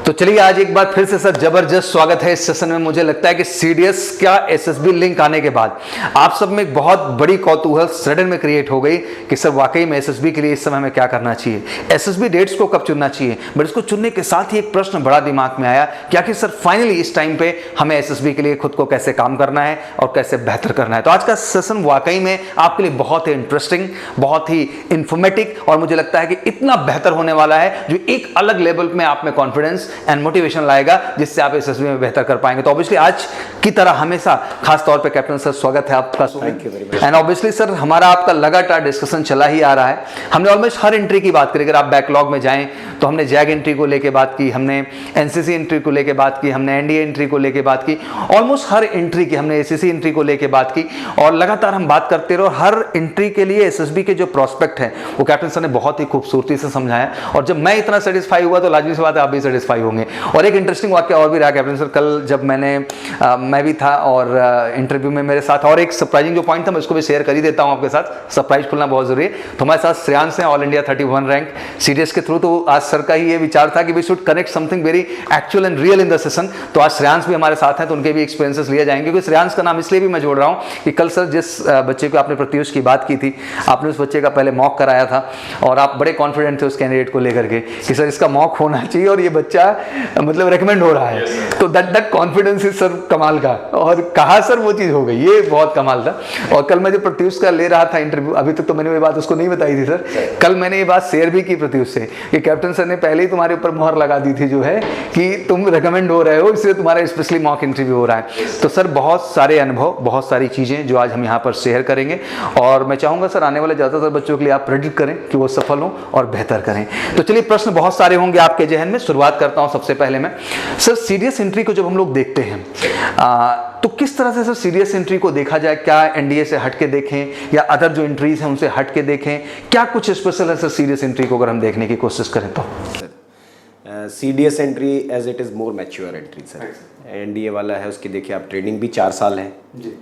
तो चलिए आज एक बार फिर से सर जबरदस्त स्वागत है इस सेशन में। मुझे लगता है कि सीडीएस का एसएसबी लिंक आने के बाद आप सब में एक बहुत बड़ी कौतूहल सडन में क्रिएट हो गई कि सर वाकई में एसएसबी के लिए इस समय में क्या करना चाहिए, एसएसबी डेट्स को कब चुनना चाहिए। बट इसको चुनने के साथ ही एक प्रश्न बड़ा दिमाग में आया कि आखिर सर फाइनली इस टाइम पे हमें एसएसबी के लिए खुद को कैसे काम करना है और कैसे बेहतर करना है। तो आज का सेशन वाकई में आपके लिए बहुत ही इंटरेस्टिंग, बहुत ही इंफॉर्मेटिव और मुझे लगता है कि इतना बेहतर होने वाला है जो एक अलग लेवल में आप में कॉन्फिडेंस एंड मोटिवेशन लाएगा जिससे आप एसएसबी में बेहतर कर पाएंगे। तो ऑब्वियसली आज की तरह हमेशा खास तौर पे कैप्टन सर स्वागत है आपका। Thank you very much. And obviously sir हमारा आपका लगातार डिस्कशन चला ही आ रहा है। हमने ऑलमोस्ट हर एंट्री की बात करी। अगर आप बैकलॉग में जाएं तो हमने जैग एंट्री को लेके बात की, हमने एनसीसी एंट्री को लेके बात की, हमने एनडीए एंट्री को लेके बात की, ऑलमोस्ट हर एंट्री की हमने एसीसी एंट्री को लेके बात की और लगातार हम बात करते रहे। और हर एंट्री के लिए एसएसबी के जो प्रोस्पेक्ट है वो कैप्टन सर ने बहुत ही खूबसूरती से समझाया और जब मैं इतना सेटिस्फाई हुआ तो लाजमी सी बात है आप भी सेटिस्फाई होंगे। और एक इंटरेस्टिंग वाक्य और भी रहा कैप्टन सर, कल जब मैं भी था और इंटरव्यू में मेरे साथ और एक सरप्राइजिंग जो पॉइंट था मैं उसको भी शेयर कर ही देता हूं आपके साथ। सरप्राइज खुलना बहुत जरूरी है। तो हमारे साथ श्रेयांश हैं, ऑल इंडिया 31 रैंक सीडीएस के थ्रू। तो आज सर का ही ये विचार था कि we should connect something very actual and real in the session. तो आज श्रेयांश भी हमारे साथ हैं तो उनके भी एक्सपीरियंसेस लिए जाएंगे। क्योंकि श्रेयांश का नाम इसलिए भी मैं जोड़ रहा हूं कि कल सर जिस बच्चे को आपने प्रत्युष की बात की थी, आपने उस बच्चे का पहले मॉक कराया था और आप बड़े कॉन्फिडेंट थे उस कैंडिडेट को लेकर के कि सर इसका मॉक होना चाहिए और ये बच्चा मतलब रेकमेंड हो रहा है। तो दैट कॉन्फिडेंस इज सर कमाल का। और कहा सर वो चीज हो गई, ये बहुत कमाल था। और कल मैं जो प्रत्युष का ले रहा था इंटरव्यू, अभी तक तो मैंने ये बात उसको नहीं बताई थी सर, कल मैंने ये बात शेयर भी की प्रत्युष से कि कैप्टन सर ने पहले ही तुम्हारे ऊपर मोहर लगा दी थी जो है कि तुम रेकमेंड हो रहे हो, इसलिए तुम्हारा स्पेशली मॉक इंटरव्यू हो रहा है। तो सर बहुत सारे अनुभव, बहुत सारी चीजें जो आज हम यहाँ पर शेयर करेंगे और मैं चाहूंगा सर आने वाले ज्यादातर बच्चों के लिए आप प्रेडिक्ट करें कि वो सफल हों और बेहतर करें। तो चलिए प्रश्न बहुत सारे होंगे आपके जहन में। शुरुआत करता हूं सबसे पहले मैं सर, सीडीएस एंट्री को जब हम लोग देखते हैं तो किस तरह से सर सीडीएस एंट्री को देखा जाए? क्या एनडीए से हट के देखें या अदर जो एंट्रीज हैं उनसे हट के देखें? क्या कुछ स्पेशल है सर सीडीएस एंट्री को अगर हम देखने की कोशिश करें तो? CDS entry as it is more mature entry sir. NDA वाला है उसकी देखिए आप ट्रेनिंग भी 4 साल है जी,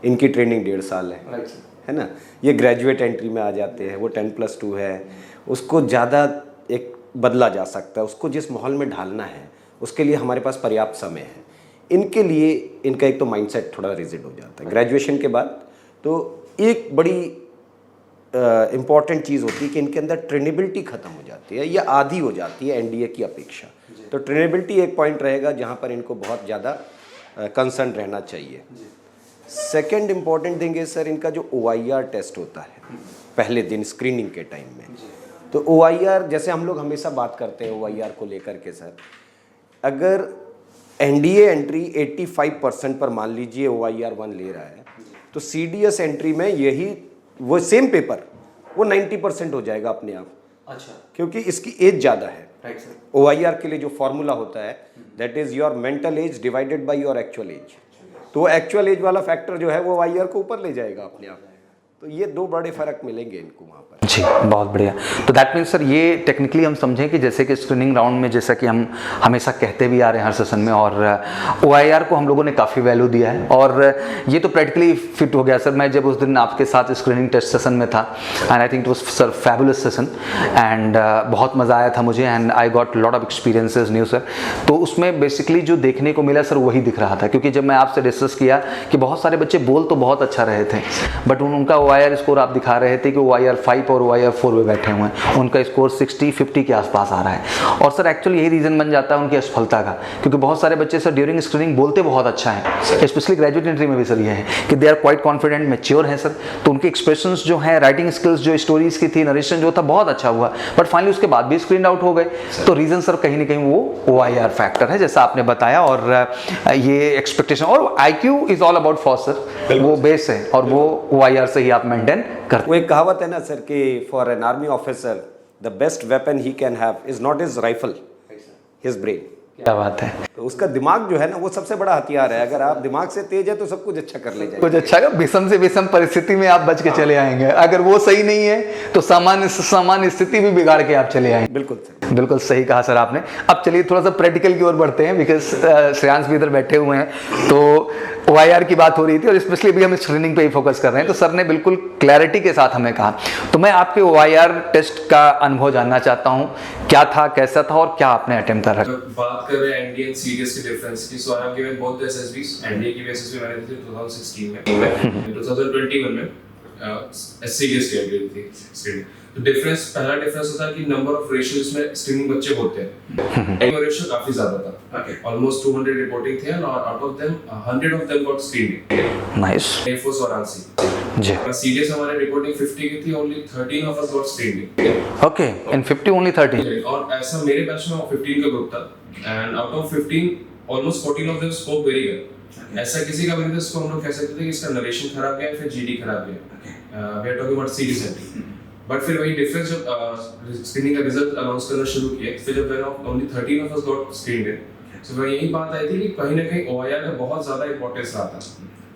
इनकी ट्रेनिंग 1.5 साल है ना। ये ग्रेजुएट एंट्री में आ जाते हैं, वो 10+2 है, उसको ज़्यादा एक बदला जा सकता है, उसको जिस माहौल में ढालना है उसके लिए हमारे पास पर्याप्त समय है। इनके लिए इनका एक तो माइंडसेट थोड़ा रिजिड हो जाता है ग्रेजुएशन के बाद। तो एक बड़ी इम्पॉर्टेंट चीज़ होती है कि इनके अंदर ट्रेनेबिलिटी ख़त्म हो जाती है या आधी हो जाती है एनडीए की अपेक्षा। तो ट्रेनेबिलिटी एक पॉइंट रहेगा जहाँ पर इनको बहुत ज़्यादा कंसर्न रहना चाहिए। सेकेंड इम्पॉर्टेंट थिंग है सर, इनका जो OIR टेस्ट होता है पहले दिन स्क्रीनिंग के टाइम में, तो OIR जैसे हम लोग हमेशा बात करते हैं OIR को लेकर के सर, अगर एनडीए एंट्री 85% पर मान लीजिए OIR 1 ले रहा है तो सीडीएस एंट्री में यही वो सेम पेपर वो 90% हो जाएगा अपने आप। अच्छा, क्योंकि इसकी एज ज़्यादा है। Right sir. OIR के लिए जो फॉर्मूला होता है that is your mental as divided by your actual as. तो एक्चुअल एज वाला फैक्टर जो है वो OIR को ऊपर ले जाएगा अपने आप। तो ये 2 बड़े फर्क मिलेंगे इनको वहाँ पर जी। बहुत बढ़िया। तो दैट मीन्स सर ये टेक्निकली हम समझें कि जैसे कि स्क्रीनिंग राउंड में जैसा कि हम हमेशा कहते भी आ रहे हैं हर सेशन में, और OIR को हम लोगों ने काफ़ी वैल्यू दिया है और ये तो प्रैक्टिकली फिट हो गया सर। मैं जब उस दिन आपके साथ स्क्रीनिंग टेस्ट सेशन में था and I think it was sir fabulous session and बहुत मज़ा आया था मुझे and I got lot of experiences new sir. तो उसमें बेसिकली जो देखने को मिला सर वही दिख रहा था, क्योंकि जब मैं आपसे डिस्कस किया कि बहुत सारे बच्चे बोल तो बहुत अच्छा रहे थे बट उनका OIR स्कोर आप दिखा रहे थे कि OIR 5 और OIR 4 में बैठे हुए हैं, उनका स्कोर 60-50 के आसपास आ रहा है। और सर एक्चुअली यही रीज़न बन जाता है उनकी असफलता का, क्योंकि बहुत सारे बच्चे सर ड्यूरिंग स्क्रीनिंग बोलते बहुत अच्छा है, स्पेशली ग्रेजुएट एंट्री में भी सर ये है कि they are quite confident, mature है सर। तो उनके एक्सप्रेशंस जो हैं, राइटिंग स्किल्स जो स्टोरीज की थी, नरेशन जो था बहुत अच्छा हुआ बट फाइनली उसके बाद भी स्क्रीन आउट हो गए। तो रीज़न सर कहीं ना कहीं वो OIR फैक्टर है जैसा आपने बताया। और ये एक्सपेक्टेशन और IQ is all about for sir, वो बेस है और वो OIR से ही आप मेंटेन करते। वो एक कहावत है ना सर कि for an army officer the best weapon he can have is not his rifle, his brain. क्या बात है। तो उसका दिमाग जो है ना वो सबसे बड़ा हथियार है। अगर आप दिमाग से तेज है तो सब कुछ अच्छा कर ले जाएंगे। कुछ अच्छा है, विषम से विषम परिस्थिति में आप बच के चले आएंगे, अगर वो सही नहीं है तो सामान्य स्थिति भी बिगाड़ के आप चले आएंगे। बिल्कुल सर, बिल्कुल सही कहा सर आपने। अब चलिए थोड़ा सा प्रैक्टिकल की ओर बढ़ते हैं, बिकॉज श्रेयांश भी इधर बैठे हुए हैं, तो OIR की बात हो रही थी और स्पेशली अभी हम इस ट्रेनिंग पे ही फोकस कर रहे हैं, तो सर ने बिल्कुल क्लैरिटी के साथ हमें कहा। तो मैं आपके OIR टेस्ट का अनुभव जानना चाहता हूँ, क्या था, कैसा था और क्या आपने अटेम्प्ट कर रखा। बात कर रहे हैं एनडीए एंड सीडीएस के डिफरेंस की, so I have given both the SSBs. NDA की एसएसबी मैंने दी थी 2016 में, 2021 में सीडीएस की दी थी स्क्रीनिंग। तो डिफरेंस, पहला डिफरेंस होता है कि नंबर ऑफ रेशियोज में स्क्रीनिंग बच्चे होते हैं। एंड रेशियो काफी ज्यादा था, ऑलमोस्ट 200 रिपोर्टिंग थे और out of them 100 of them got screening. Nice एफोस और आरसी जी। सीडीएस हमारे रिपोर्टिंग 50 की थी, only 13 of us got screening. Okay, in 50 only 30। और ऐसा मेरे बैच में 15 का ग्रुप था and out of 15 almost 14 of them spoke very well. ऐसा किसी का भी नहीं था इसको हम लोग कह सकते थे कि इसका नरेशन खराब गया फिर जीडी खराब गया। We are talking about CDS entry. But फिर वही डिफरेंस जब स्क्रीनिंग का रिजल्ट अनाउंस करना शुरू किया, फिर जब when only 13 of us got screened, so यही बात आई थी कि कहीं ना कहीं OIR का बहुत ज्यादा इंपॉर्टेंस रहा था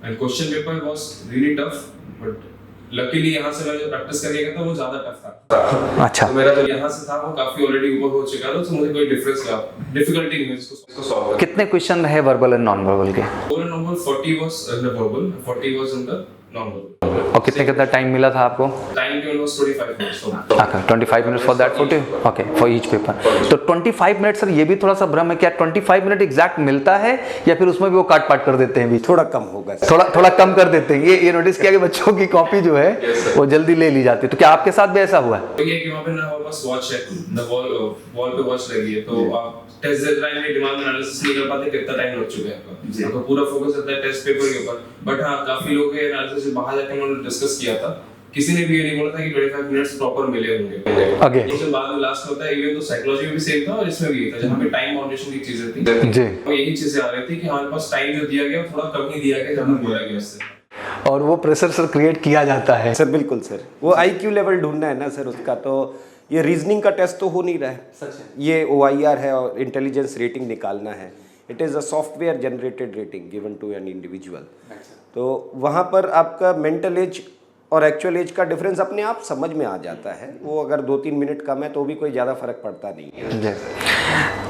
and question paper was really tough. But luckily यहाँ से मैं जो प्रैक्टिस करके गया था वो ज्यादा टफ था। अच्छा, तो मेरा जो यहाँ से था वो काफी ऑलरेडी ऊपर हो चुका था, तो मुझे कोई डिफिकल्टी नहीं हुई इसको सॉल्व करने। कितने क्वेश्चन रहे वर्बल एंड नॉन वर्बल के? Overall number 40 was in the verbal, 40 was in the non verbal. और कितना टाइम मिला था आपको? Time given was 25 minutes. Okay, 25 minutes for that 40, okay, for each paper। तो 25 मिनट सर, ये भी थोड़ा सा भ्रम है, क्या 25 मिनट एग्जैक्ट मिलता है या फिर उसमें भी वो काट पाट कर देते हैं बीच? थोड़ा कम होगा सर। थोड़ा कम कर देते हैं। ये नोटिस किया कि बच्चों की कॉपी जो है वो जल्दी ले ली जाती है, तो क्या आपके साथ भी ऐसा हुआ है? तो ये कि वहाँ पे ना हमारे पास वॉच है, ना वॉल पे वॉच लगी है, तो आप टेस्ट डेडलाइन में डिमांड एनालिसिस नहीं कर पाते कितना टाइम लग चुका है आपका, तो पूरा फोकस रहता है टेस्ट पेपर के ऊपर। बट हाँ, काफी लोग ये एनालिसिस बाहर जाके उन्होंने डिस्कस किया था, किसी ने भी ये नहीं बोला था कि 25 मिनट्स प्रॉपर मिले होंगे। ओके, उसके बाद में लास्ट में होता है, इवन तो साइकोलॉजी में भी सेम था और इसमें भी था, जहाँ पे टाइम फाउंडेशन की चीजें थी जी, तो यही चीजें आ रही थी कि हमारे पास टाइम जो दिया गया वो थोड़ा कम ही दिया गया जहाँ बोला गया उससे, और वो प्रेशर सर क्रिएट किया जाता है। सर बिल्कुल सर, वो IQ लेवल ढूंढना है ना सर उसका, तो ये रीजनिंग का टेस्ट तो हो नहीं रहा है, ये OIR है और इंटेलिजेंस रेटिंग निकालना है। It is a software generated rating given to an individual. तो वहाँ पर आपका मेंटल एज और एक्चुअल एज का डिफरेंस अपने आप समझ में आ जाता है। वो अगर 2-3 मिनट कम है तो भी कोई ज़्यादा फर्क पड़ता नहीं है। जी।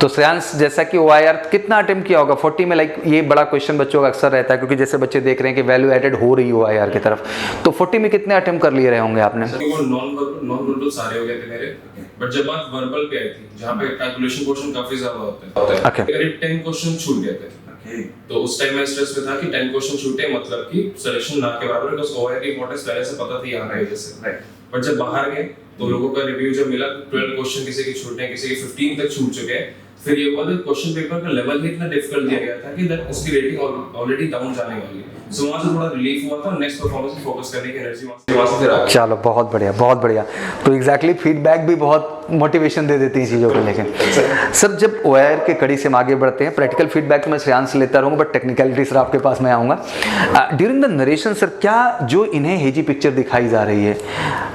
तो श्रेयांश, जैसा कि OIR कितना अटेम्प्ट किया होगा 40 में? लाइक ये बड़ा क्वेश्चन बच्चों का अक्सर रहता है, क्योंकि जैसे बच्चे देख रहे हैं कि वैल्यू एडेड हो रही है OIR की तरफ, तो 40 में कितने अटेम्प्ट कर लिए रहे होंगे आपने? नॉन वर्बल सारे हो गए थे मेरे, बट जब बात वर्बल पे आई थी जहाँ पे कैलकुलेशन क्वेश्चन काफी ज्यादा होता है, करीब 10 क्वेश्चन छूट गए थे। तो उस टाइम मैं स्ट्रेस में था कि 10 क्वेश्चन छूटे मतलब कि सिलेक्शन ना के बराबर है, बिकॉज़ OIR की इंपॉर्टेंस पहले से पता थी यहाँ रहे जैसे, राइट। बट जब बाहर गए तो लोगों का रिव्यू जब मिला 12 क्वेश्चन किसी के छूटे, किसी के 15 तक छूट चुके हैं, फिर ये हुआ कि क्वेश्चन पेपर का लेवल ही इतना डिफिकल्ट दिया गया था कि दैट उसकी रेटिंग ऑलरेडी डाउन जाने वाली है। सो वहाँ से थोड़ा रिलीफ हुआ था, नेक्स्ट परफॉर्मेंस पे फोकस करने की एनर्जी वहाँ से फिर आ गई। चलो, बहुत बढ़िया, बहुत बढ़िया। तो एग्जैक्टली फीडबैक भी बहुत मोटिवेशन दे देती है चीज़ों को लेकर। सर, जब OIR के कड़ी से हम आगे बढ़ते हैं, प्रैक्टिकल फीडबैक मैं श्रेयांश से लेता रहूँगा, बट टेक्निकलिटी सर आपके पास मैं आऊँगा। ड्यूरिंग द नरेशन सर, क्या जो इन्हें हेजी पिक्चर दिखाई जा रही है,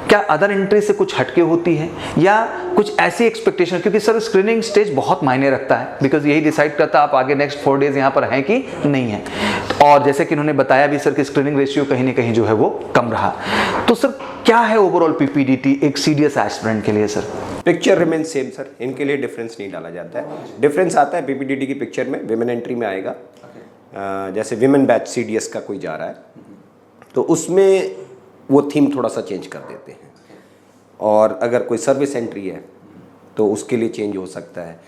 क्या अदर एंट्री से कुछ हटके होती है या कुछ ऐसी एक्सपेक्टेशन? क्योंकि सर स्क्रीनिंग स्टेज बहुत मायने रखता है, बिकॉज यही डिसाइड करता है आप आगे नेक्स्ट 4 डेज यहाँ पर हैं कि नहीं है। और जैसे कि इन्होंने बताया भी सर कि स्क्रीनिंग रेशियो कहीं ना कहीं जो है वो कम रहा, तो सर क्या है ओवरऑल PPDT एक सीडीएस एस्पिरेंट के लिए? Sir picture remain same sir, इनके लिए डिफरेंस नहीं डाला जाता है। डिफरेंस आता है PPDT की पिक्चर में, विमेन एंट्री में आएगा। जैसे विमेन बैच CDS का कोई जा रहा है तो उसमें वो थीम थोड़ा सा चेंज कर देते हैं, और अगर कोई सर्विस एंट्री है तो उसके लिए चेंज हो सकता है।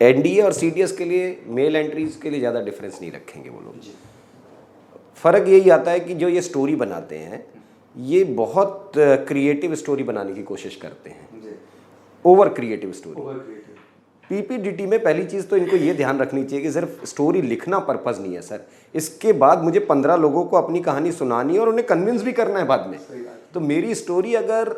NDA और CDS के लिए मेल एंट्रीज के लिए ज़्यादा डिफरेंस नहीं रखेंगे वो लोग। फ़र्क यही आता है कि जो ये स्टोरी बनाते हैं ये बहुत क्रिएटिव स्टोरी बनाने की कोशिश करते हैं, ओवर क्रिएटिव स्टोरी। PPDT में पहली चीज़ तो इनको ये ध्यान रखनी चाहिए कि सिर्फ स्टोरी लिखना पर्पज़ नहीं है सर, इसके बाद मुझे 15 लोगों को अपनी कहानी सुनानी है और उन्हें कन्विंस भी करना है बाद में। तो मेरी स्टोरी अगर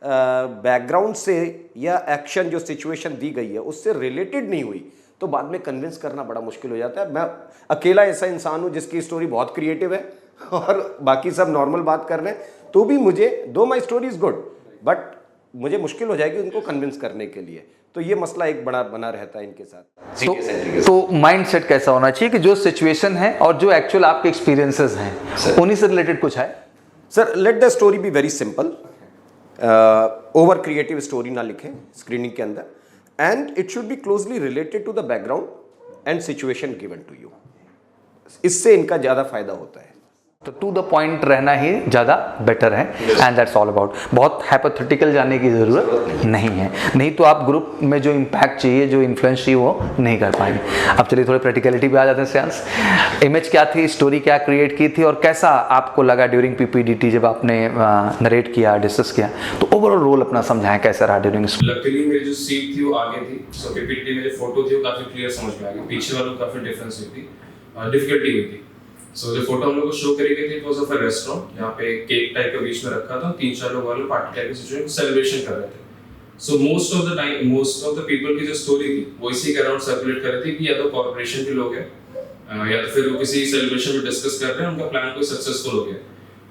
बैकग्राउंड से या एक्शन जो सिचुएशन दी गई है उससे रिलेटेड नहीं हुई तो बाद में कन्विंस करना बड़ा मुश्किल हो जाता है। मैं अकेला ऐसा इंसान हूँ जिसकी स्टोरी बहुत क्रिएटिव है और बाकी सब नॉर्मल बात कर रहे हैं, तो भी मुझे, दो my story is good but मुझे मुश्किल हो जाएगी उनको कन्विंस करने के लिए। तो ये मसला एक बड़ा बना रहता है इनके साथ। तो माइंड सेट कैसा होना चाहिए कि जो सिचुएशन है और जो एक्चुअल आपके एक्सपीरियंसेस हैं उन्हीं से रिलेटेड कुछ है? Sir let the story be very simple, over creative story ना लिखें स्क्रीनिंग के अंदर, and it should be closely related to the background and situation given to you. इससे इनका ज़्यादा फायदा होता है। तो टू द पॉइंट रहना ही ज़्यादा बेटर है, एंड दैट्स ऑल अबाउट। बहुत हाइपोथेटिकल जाने की ज़रूरत नहीं है, नहीं तो आप ग्रुप में जो इम्पैक्ट चाहिए, जो इन्फ्लुएंस चाहिए वो नहीं कर पाएंगे। अब चलिए थोड़े प्रैक्टिकलिटी पे आ जाते हैं सियांस। इमेज क्या थी, स्टोरी क्या क्रिएट की थी और कैसा आपको लगा ड्यूरिंग पीपीडीटी जब आपने नरेट किया, डिस्कस किया, तो ओवरऑल रोल अपना समझाएं कैसा रहा ड्यूरिंग? लकीली मेरी जो सीट थी वो आगे थी, सो पीपीटी में जो फोटो थी वो काफी क्लियर समझ में आ गई, पीछे वालों को काफी डिफरेंस हुई थी, डिफिकल्टी हुई थी। सो जो फोटो हम लोग को शो करी गई थी it was of a restaurant, जहाँ पे केक टाइप के बीच में रखा था, 3-4 लोग वाले पार्टी टाइप की सिचुएशन सेलिब्रेशन कर रहे थे। So most of the time most of the people की जो स्टोरी थी वो इसी के अराउंड सर्कुलेट कर रही थी कि या तो कॉर्पोरेशन के लोग हैं या तो फिर वो किसी सेलिब्रेशन में डिस्कस कर रहे हैं, उनका प्लान कोई सक्सेसफुल हो गया।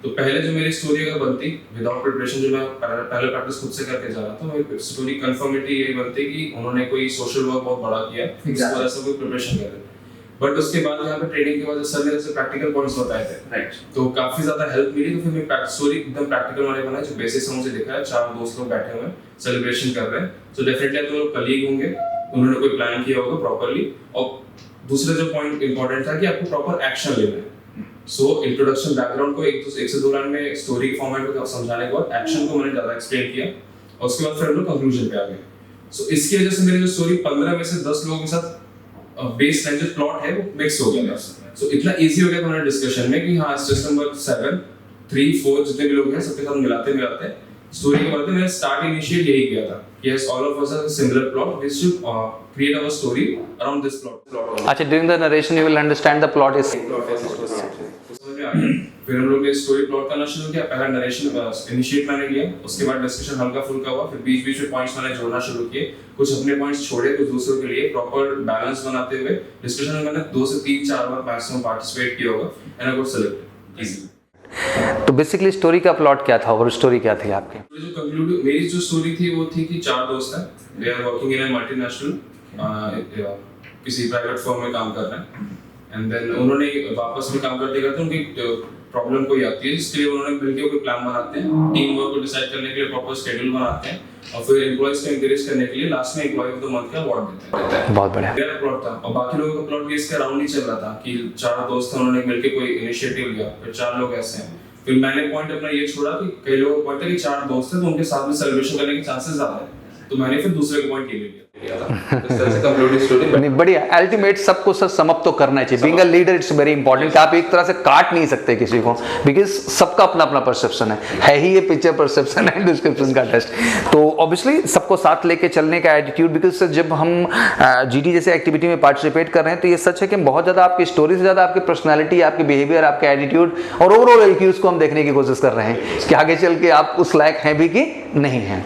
तो पहले जो मेरी स्टोरी अगर बनती विदाउट प्रिपरेशन, जो मैं पहले प्रैक्टिस खुद से करके जा रहा था, मेरी स्टोरी कंफर्मिटी यही बनती कि उन्होंने कोई सोशल वर्क बहुत बड़ा किया, इस वजह से कोई प्रिपरेशन कर रहे थे। बट उसके बाद यहाँ पे ट्रेनिंग के बाद सर ने जैसे प्रैक्टिकल पॉइंट्स बताए थे, राइट, तो काफी ज्यादा हेल्प मिली। तो फिर मैं स्टोरी एकदम प्रैक्टिकल वाले बनाया, जो बेसिक से मुझे दिखा है, 4 दोस्त लोग बैठे हुए हैं, सेलिब्रेशन कर रहे हैं, तो डेफिनेटली तो लोग कलीग होंगे, उन्होंने कोई प्लान किया होगा प्रॉपर्ली। और दूसरा जो पॉइंट इंपॉर्टेंट था कि आपको प्रॉपर एक्शन लेना है। सो इंट्रोडक्शन बैकग्राउंड को एक से दो लाइन में स्टोरी के फॉर्मेट में समझाने के बाद एक्शन को मैंने ज्यादा एक्सप्लेन किया और उसके बाद फिर हम लोग कंक्लूजन पे आ गए। सो इसकी वजह से मेरी जो स्टोरी 15 में से 10 लोगों के साथ बेस लाइन जो प्लॉट है वो मिक्स हो गया। सो इतना इजी हो गया था हमारे डिस्कशन में कि हाँ स्टेज नंबर 7, 3, 4 जितने भी लोग हैं सबके साथ मिलाते स्टोरी के बाद मैंने स्टार्ट इनिशिएट यही किया था कि yes all of us have a similar plot, we should create our story around this plot. अच्छा, during the narration you will understand the plot is. फिर हम लोग ने स्टोरी प्लॉट करना शुरू किया। पहला नरेशन इनिशिएट मैंने किया, उसके बाद डिस्कशन हल्का फुल्का हुआ, फिर बीच बीच में पॉइंट्स मैंने जोड़ना शुरू किए, कुछ अपने पॉइंट्स छोड़े, कुछ दूसरों के लिए प्रॉपर बैलेंस बनाते हुए डिस्कशन में मैंने 2 से 3-4 बार मैक्सिमम पार्टिसिपेट किया होगा and I got selected easily. तो बेसिकली स्टोरी का प्लॉट क्या था और स्टोरी क्या थी आपकी? जो कंक्लूड मेरी जो स्टोरी थी वो थी कि 4 दोस्त हैं, they are working in a multinational किसी प्राइवेट फर्म में काम कर रहे हैं, एंड देन उन्होंने वापस में काम करते करते उनकी प्रॉब्लम कोई आती है, जिसके लिए उन्होंने मिलकर कोई प्लान बनाते हैं, टीम वर्क को डिसाइड करने के लिए प्रॉपर शेड्यूल बनाते हैं और फिर एम्प्लॉइज को एनकरेज करने के लिए लास्ट में एम्प्लॉय ऑफ द मंथ का अवार्ड देते हैं। बहुत बढ़िया। मेरा प्लॉट था और बाकी लोगों का प्लॉट भी इसके अराउंड ही चल रहा था कि 4 दोस्त थे, उन्होंने मिलकर कोई इनिशिएटिव लिया, फिर 4 लोग ऐसे हैं। फिर मैंने पॉइंट अपना ये छोड़ा कि कई लोगों को पॉइंट है कि 4 दोस्त हैं तो उनके साथ में सेलिब्रेशन करने के चांसेस ज्यादा है, तो मैंने फिर दूसरे को पॉइंट ये ले लिया। नहीं, बढ़िया। अल्टीमेट सबको सर समअप तो करना चाहिए। Being a leader it's very important. आप एक तरह से काट नहीं सकते किसी को, बिकॉज सबका अपना अपना परसेप्शन है ही ये पिक्चर परसेप्शन है डिस्क्रिप्शन का टेस्ट। तो ऑब्वियसली सबको साथ लेके चलने का एटीट्यूड, बिकॉज सर जब हम जीडी जैसे एक्टिविटी में पार्टिसिपेट कर रहे हैं तो ये सच है कि बहुत ज़्यादा आपकी स्टोरी से ज़्यादा आपकी पर्सनैलिटी, आपके बिहेवियर, आपके एटीट्यूड और ओवरऑल एलक्यूज को हम देखने की कोशिश कर रहे हैं कि आगे चल के आप उस लायक हैं भी कि नहीं हैं।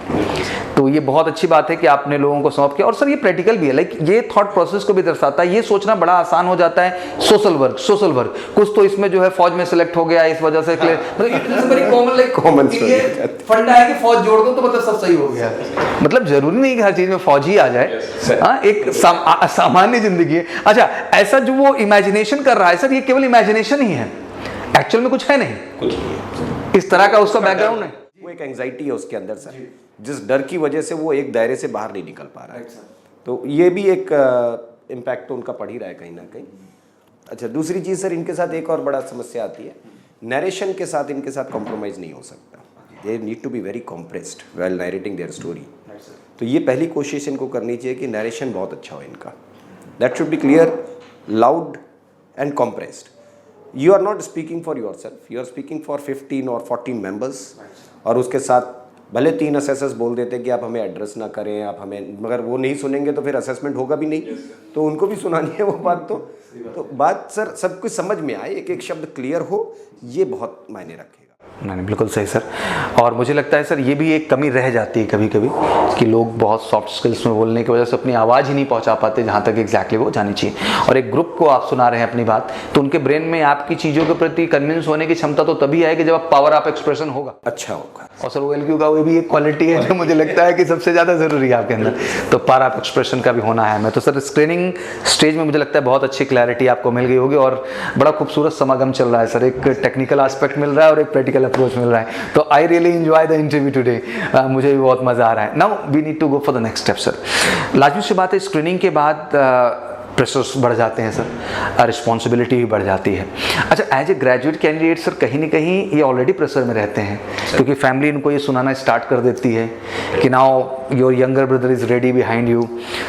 तो ये बहुत अच्छी बात है कि आपने लोगों को समझ किया। और सर ये प्रैक्टिकल भी है, लाइक ये थॉट प्रोसेस को भी दर्शाता है। ये सोचना बड़ा आसान हो जाता है। सोशल वर्क कुछ तो इसमें जो है फौज में सिलेक्ट हो गया इस वजह से, कॉमन फंडा है कि फौज जोड़ दो तो मतलब सब सही हो गया। मतलब जरूरी नहीं कि हर चीज में फौज ही आ जाए। हाँ, एक सामान्य जिंदगी है। अच्छा, ऐसा जो वो इमेजिनेशन कर रहा है सर, ये केवल इमेजिनेशन ही है, एक्चुअल में कुछ है नहीं, कुछ इस तरह का उसका बैकग्राउंड है। वो एक एंजाइटी है उसके अंदर सर, जिस डर की वजह से वो एक दायरे से बाहर नहीं निकल पा रहा है। तो ये भी एक इम्पैक्ट तो उनका पड़ ही रहा है कहीं ना कहीं। अच्छा, दूसरी चीज़ सर, इनके साथ एक और बड़ा समस्या आती है, नरेशन के साथ इनके साथ कॉम्प्रोमाइज़ नहीं हो सकता। They need to be very compressed while narrating their story. तो ये पहली कोशिश इनको करनी चाहिए कि नरेशन बहुत अच्छा हो इनका। That should be clear, loud and compressed. You are not speaking for yourself, you are speaking for 15 और 14 मेम्बर्स। और उसके साथ भले 3 असेसर्स बोल देते हैं कि आप हमें एड्रेस ना करें, आप हमें, मगर वो नहीं सुनेंगे तो फिर असेसमेंट होगा भी नहीं। तो उनको भी सुनानी है वो बात। तो बात सर सब कुछ समझ में आए, एक एक शब्द क्लियर हो, ये बहुत मायने रखेगा। नहीं बिल्कुल सही सर। और मुझे लगता है सर ये भी एक कमी रह जाती है कभी कभी कि लोग बहुत सॉफ्ट स्किल्स में बोलने की वजह से अपनी आवाज़ ही नहीं पहुंचा पाते जहां तक एग्जैक्टली वो जानी चाहिए। और एक ग्रुप को आप सुना रहे हैं अपनी बात, तो उनके ब्रेन में आपकी चीज़ों के प्रति कन्विंस होने की क्षमता तो तभी आएगी जब आप पावर ऑफ एक्सप्रेशन होगा, अच्छा होगा। और सर OLQ का वो भी एक क्वालिटी है जो मुझे लगता है कि सबसे ज़्यादा ज़रूरी है आपके अंदर, तो पावर ऑफ एक्सप्रेशन का भी होना है हमें। तो सर स्क्रीनिंग स्टेज में मुझे लगता है बहुत अच्छी क्लैरिटी आपको मिल गई होगी और बड़ा खूबसूरत समागम चल रहा है सर, एक टेक्निकल एस्पेक्ट मिल रहा है और एक प्रैक्टिकल अप्रोच मिल रहा है। तो I really enjoy the interview today, मुझे भी बहुत मज़ा आ रहा है। Now we need to go for the next step sir. लाजमी सी बात है, स्क्रीनिंग के बाद प्रेशर्स बढ़ जाते हैं सर, रिस्पॉन्सिबिलिटी भी बढ़ जाती है। अच्छा, as a graduate candidate sir कहीं ना कहीं ये ऑलरेडी प्रेशर में रहते हैं क्योंकि फैमिली इनको ये सुनाना स्टार्ट कर देती है कि now your younger brother is ready behind you,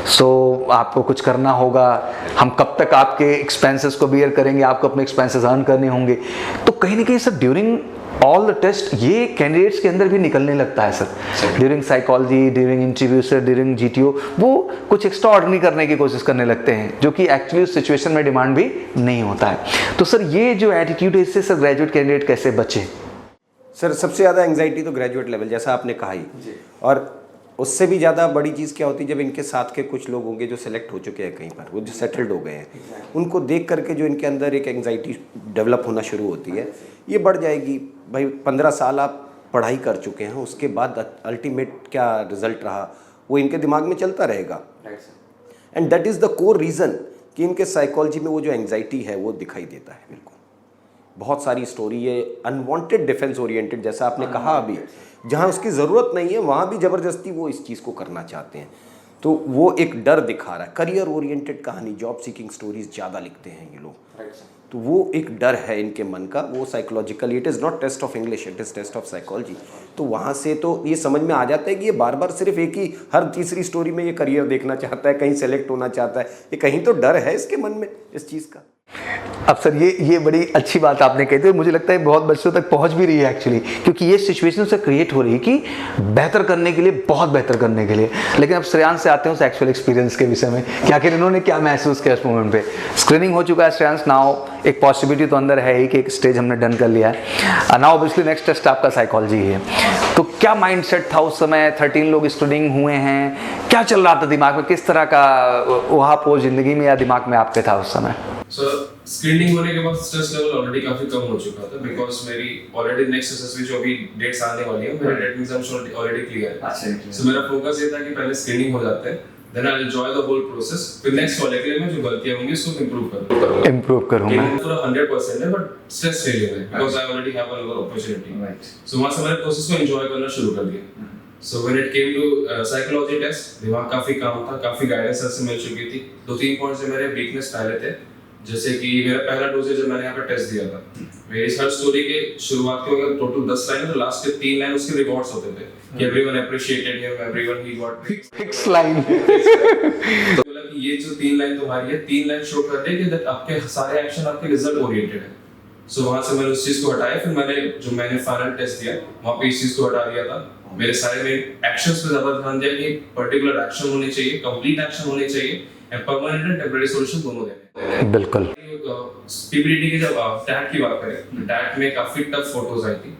so आपको कुछ करना होगा, हम कब तक आपके एक्सपेंसेस को बियर करेंगे, आपको अपने एक्सपेंसेस अर्न करने होंगे। तो कहीं ना कहीं sir during all the test ये कैंडिडेट्स के अंदर भी निकलने लगता है sir, during psychology, during interview sir, during GTO वो कुछ एक्स्ट्रा ऑर्डिनरी करने की कोशिश करने लगते हैं जो कि एक्चुअली उस सिचुएशन में डिमांड भी नहीं होता है। तो सर ये जो एटीट्यूड है इससे सर ग्रेजुएट कैंडिडेट कैसे बचे? सर सबसे ज़्यादा एंग्जाइटी तो ग्रेजुएट लेवल जैसा आपने कहा ही, और उससे भी ज़्यादा बड़ी चीज़ क्या होती है जब इनके साथ के कुछ लोग होंगे जो सेलेक्ट हो चुके हैं कहीं पर, वो जो सेटल्ड हो गए हैं, उनको देख करके जो इनके अंदर एक एंग्जाइटी डेवलप होना शुरू होती है, ये बढ़ जाएगी। भाई 15 साल आप पढ़ाई कर चुके हैं, उसके बाद अल्टीमेट क्या रिजल्ट रहा वो इनके दिमाग में चलता रहेगा। And that is the core reason कि इनके साइकोलॉजी में वो जो एंग्जाइटी है वो दिखाई देता है। मेरे को बहुत सारी स्टोरी है अनवांटेड डिफेंस ओरिएंटेड, जैसा आपने कहा अभी, जहाँ उसकी ज़रूरत नहीं है वहाँ भी ज़बरदस्ती वो इस चीज़ को करना चाहते हैं, तो वो एक डर दिखा रहा है। करियर ओरिएंटेड कहानी, जॉब सीकिंग स्टोरीज ज़्यादा लिखते हैं ये लोग, तो वो एक डर है इनके मन का, वो psychologically, it is not test of English, it is test of psychology. तो वहाँ से तो ये समझ में आ जाता है कि ये बार बार सिर्फ एक ही, हर तीसरी स्टोरी में ये करियर देखना चाहता है, कहीं सेलेक्ट होना चाहता है, ये कहीं तो डर है इसके मन में इस चीज़ का। अब सर ये बड़ी अच्छी बात आपने कही थी, मुझे लगता है बहुत बच्चों तक पहुंच भी रही है एक्चुअली, क्योंकि ये सिचुएशन से क्रिएट हो रही है कि बेहतर करने के लिए, बहुत बेहतर करने के लिए। लेकिन अब श्रेयांश से आते हैं उस एक्चुअल एक्सपीरियंस के विषय में कि आखिर इन्होंने क्या महसूस किया इस मोमेंट पे। स्क्रीनिंग हो चुका है श्रेयांश, नाउ एक पॉसिबिलिटी तो अंदर है ही कि एक स्टेज हमने डन कर लिया है, नाउ ऑब्वियसली नेक्स्ट टेस्ट आपका साइकोलॉजी है। तो क्या माइंड सेट था उस समय? 13 लोग स्क्रीनिंग हुए हैं, क्या चल रहा था दिमाग में, किस तरह का उहापोह जिंदगी में या दिमाग में आपके था उस समय? स्क्रीनिंग होने के बाद स्ट्रेस लेवल ऑलरेडी काफी कम हो चुका था, बिकॉज मेरी ऑलरेडी नेक्स्ट एसएसबी जो अभी डेट्स आने वाली है, मेरे डेट एग्जाम्स ऑलरेडी क्लियर है। सो मेरा फोकस ये था कि पहले स्क्रीनिंग हो जाते हैं, then I enjoy the whole process, फिर नेक्स्ट वाले के लिए मैं जो गलतियां होंगी उसको इंप्रूव करूंगा। पूरा 100% है बट स्ट्रेस फ्री है, because I already have another opportunity. So वहां से मैंने प्रोसेस को एंजॉय करना शुरू कर दिया। So when it came to psychology test, दिमाग काफी काम था, काफी गाइडेंस से मिल चुकी थी। 2-3 पॉइंट्स जो मेरे वीकनेस पहले थे, जैसे कि मेरा पहला डोज जब मैंने यहाँ पे टेस्ट दिया था, मेरी हर स्टोरी के शुरुआत के अगर टोटल 10 लाइन है तो लास्ट के 3 लाइन उसके रिवॉर्ड्स होते थे कि everyone appreciated him, everyone he got fix line. तो बोला कि ये जो 3 लाइन तुम्हारी है, 3 लाइन शो करते हैं कि दैट आपके सारे एक्शन आपके रिजल्ट ओरिएंटेड है। सो वहां से मैंने उस चीज को हटाया, फिर मैंने फाइनल टेस्ट दिया वहां पे इस चीज को हटा दिया था। मेरे सारे में एक्शंस पे ज्यादा ध्यान दिया कि पर्टिकुलर एक्शन होने चाहिए, कंप्लीट एक्शन होने चाहिए and permanent and temporary solution दोनों देने। बिल्कुल। पीपीडी की जब टैग की बात करें, टैग में काफी टफ फोटोज आई थी।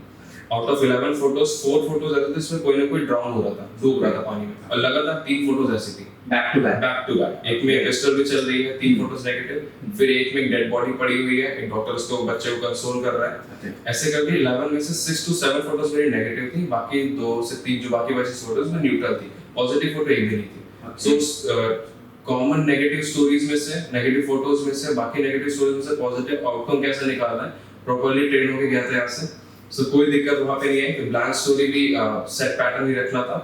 आउट ऑफ 11 फोटोज 4 फोटोज आते थे, इसमें कोई ना कोई ड्राउन हो रहा था, डूब रहा था पानी में, और लगातार 3 फोटोज ऐसी थी बैक टू बैक। एक में पिस्टल भी चल रही है, 3 फोटोज नेगेटिव, फिर एक में डेड बॉडी पड़ी हुई है, एक डॉक्टर उसको बच्चे को कंसोल कर रहा है। ऐसे करके 11 में से 6 to 7 फोटोज मेरी नेगेटिव थी, बाकी 2 से 3 जो बाकी बची फोटोज में न्यूट्रल थी, पॉजिटिव फोटो एक भी नहीं थी। सो कॉमन नेगेटिव स्टोरीज में से, नेगेटिव फोटोज में से, बाकी नेगेटिव स्टोरीज में से पॉजिटिव आउटकम कैसे निकालना है, प्रॉपर्ली ट्रेन होके गया था यहाँ से। सो कोई दिक्कत वहाँ पे नहीं है कि ब्लैंक स्टोरी भी सेट पैटर्न ही रखना था,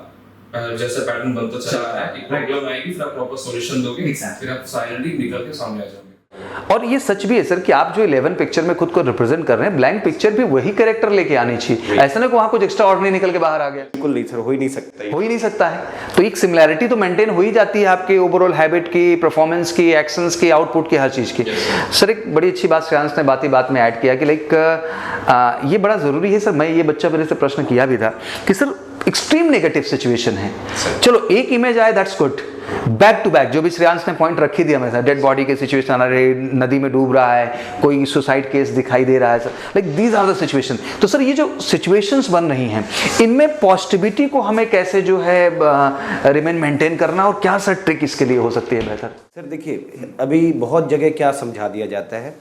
जैसा पैटर्न बनता चला रहा है। एक प्रॉब्लम आएगी फिर आप प्रॉपर सॉल्यूशन दोगे, फिर आप साइलेंटली निकल के सामने आ जाओगे। और ये सच भी है सर कि आप जो 11 पिक्चर में खुद को रिप्रेजेंट कर रहे हैं, ब्लैंक पिक्चर भी वही कैरेक्टर लेके आनी चाहिए, ऐसा ना कि वहाँ कुछ एक्स्ट्रा ऑर्डिनरी निकल के बाहर आ गया। बिल्कुल नहीं सर, हो ही नहीं सकता है। तो एक सिमिलैरिटी तो मेंटेन हो ही जाती है आपके ओवरऑल हैबिट की, परफॉर्मेंस की, एक्शंस की, आउटपुट की, हर चीज़ की। सर एक बड़ी अच्छी बात श्रेयांश ने बात में ऐड किया कि लाइक ये बड़ा ज़रूरी है सर। मैं ये बच्चा मेरे से प्रश्न किया भी था कि सर एक्सट्रीम नेगेटिव सिचुएशन है, चलो एक इमेज आए that's good, back to back जो भी श्रेयांश ने पॉइंट रखी थी हमेशा, डेड बॉडी के सिचुएशन आ रहे, नदी में डूब रहा है, कोई सुसाइड केस दिखाई दे रहा है sir, like these are the situation. तो सर ये जो सिचुएशंस बन रही हैं इनमें पॉजिटिविटी को हमें कैसे जो है रिमेन मेंटेन करना, और क्या सर ट्रिक इसके लिए हो सकती है बेहतर? सर देखिए, अभी बहुत जगह क्या समझा दिया जाता है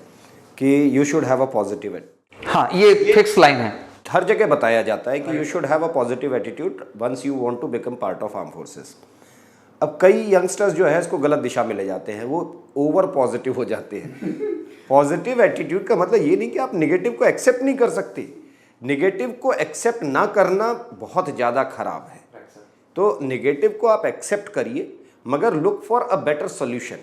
कि you should have a positive attitude. हाँ, ये फिक्स लाइन है, हर जगह बताया जाता है कि you should have a positive attitude once you want to become part of arm forces. अब कई यंगस्टर्स जो है इसको गलत दिशा में ले जाते हैं, वो ओवर पॉजिटिव हो जाते हैं। पॉजिटिव एटीट्यूड का मतलब ये नहीं कि आप निगेटिव को एक्सेप्ट नहीं कर सकते, निगेटिव को एक्सेप्ट ना करना बहुत ज़्यादा खराब है। तो निगेटिव को आप एक्सेप्ट करिए, मगर look for a better solution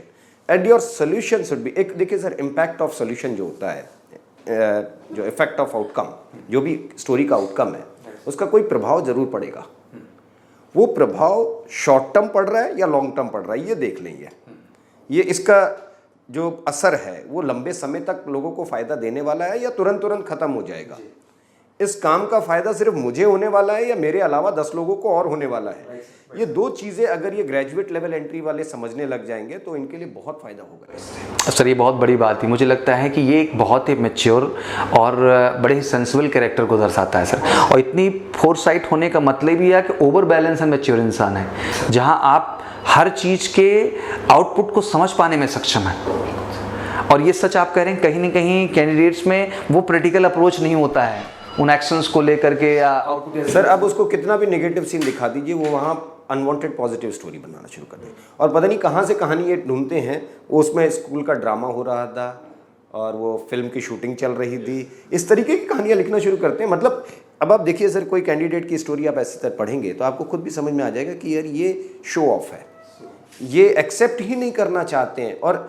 and your solution should be, एक देखिए सर, इम्पैक्ट ऑफ सोल्यूशन जो होता है, जो इफेक्ट ऑफ आउटकम, जो भी स्टोरी का आउटकम है उसका कोई प्रभाव जरूर पड़ेगा। वो प्रभाव शॉर्ट टर्म पड़ रहा है या लॉन्ग टर्म पड़ रहा है ये देख लेंगे। ये इसका जो असर है वो लंबे समय तक लोगों को फायदा देने वाला है या तुरंत खत्म हो जाएगा। इस काम का फायदा सिर्फ मुझे होने वाला है या मेरे अलावा 10 लोगों को और होने वाला है। ये दो चीज़ें अगर ये ग्रेजुएट लेवल एंट्री वाले समझने लग जाएंगे तो इनके लिए बहुत फायदा होगा इससे। सर ये बहुत बड़ी बात थी, मुझे लगता है कि ये एक बहुत ही मैच्योर और बड़े ही सेंसिबल कैरेक्टर को दर्शाता है सर। और इतनी फोरसाइट होने का मतलब ही है कि ओवर बैलेंस एंड मैच्योर इंसान है, जहां आप हर चीज़ के आउटपुट को समझ पाने में सक्षम है। और ये सच आप कह रहे हैं, कहीं ना कहीं कैंडिडेट्स में वो प्रैक्टिकल अप्रोच नहीं होता है उन एक्शंस को लेकर के या आउटपुट। सर अब उसको कितना भी नेगेटिव सीन दिखा दीजिए, वो वहाँ अनवांटेड पॉजिटिव स्टोरी बनाना शुरू कर दें। और पता नहीं कहाँ से कहानी ये ढूंढते हैं, उसमें स्कूल का ड्रामा हो रहा था और वो फिल्म की शूटिंग चल रही थी, इस तरीके की कहानियाँ लिखना शुरू करते हैं। मतलब अब आप देखिए सर, कोई कैंडिडेट की स्टोरी आप ऐसे तरह पढ़ेंगे तो आपको खुद भी समझ में आ जाएगा कि यार ये शो ऑफ है, ये एक्सेप्ट ही नहीं करना चाहते हैं। और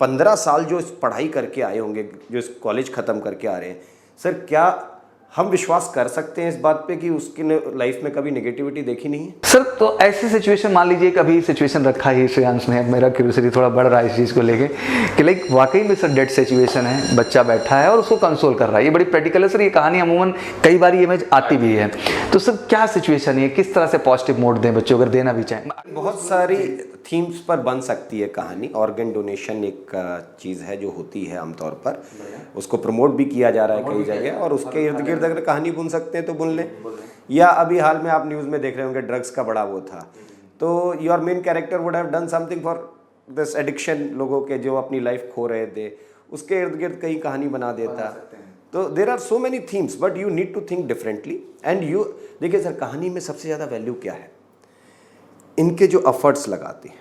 15 साल जो पढ़ाई करके आए होंगे, जो इस कॉलेज ख़त्म करके आ रहे हैं, सर क्या हम विश्वास कर सकते हैं इस बात पे कि उसकी लाइफ में कभी नेगेटिविटी देखी नहीं है? सर तो ऐसी सिचुएशन मान लीजिए, कभी सिचुएशन रखा ही श्रेयांश ने, मेरा क्यूरियोसिटी थोड़ा बढ़ रहा है इस चीज़ को लेके कि लाइक वाकई में सर डेड सिचुएशन है, बच्चा बैठा है और उसको कंसोल कर रहा है। ये बड़ी प्रैक्टिकल है सर, ये कहानी अमूमन कई बार ये इमेज आती भी है। तो सर क्या सिचुएशन है, किस तरह से पॉजिटिव मोड दें बच्चों, अगर देना भी चाहें? बहुत सारी थीम्स पर बन सकती है कहानी। ऑर्गन डोनेशन एक चीज़ है जो होती है आमतौर पर, उसको प्रमोट भी किया जा रहा है कई जगह, और उसके इर्द गिर्द अगर कहानी बुन सकते हैं तो बुन लें। या अभी हाल में आप न्यूज़ में देख रहे होंगे ड्रग्स का बड़ा वो था, तो your main character would have done something for this addiction, लोगों के जो अपनी लाइफ खो रहे थे, उसके इर्द गिर्द कई कहानी बना देता। तो there are so many themes but you need to think differently. And you देखिए सर, कहानी में सबसे ज़्यादा वैल्यू क्या है? इनके जो एफर्ट्स लगाते हैं,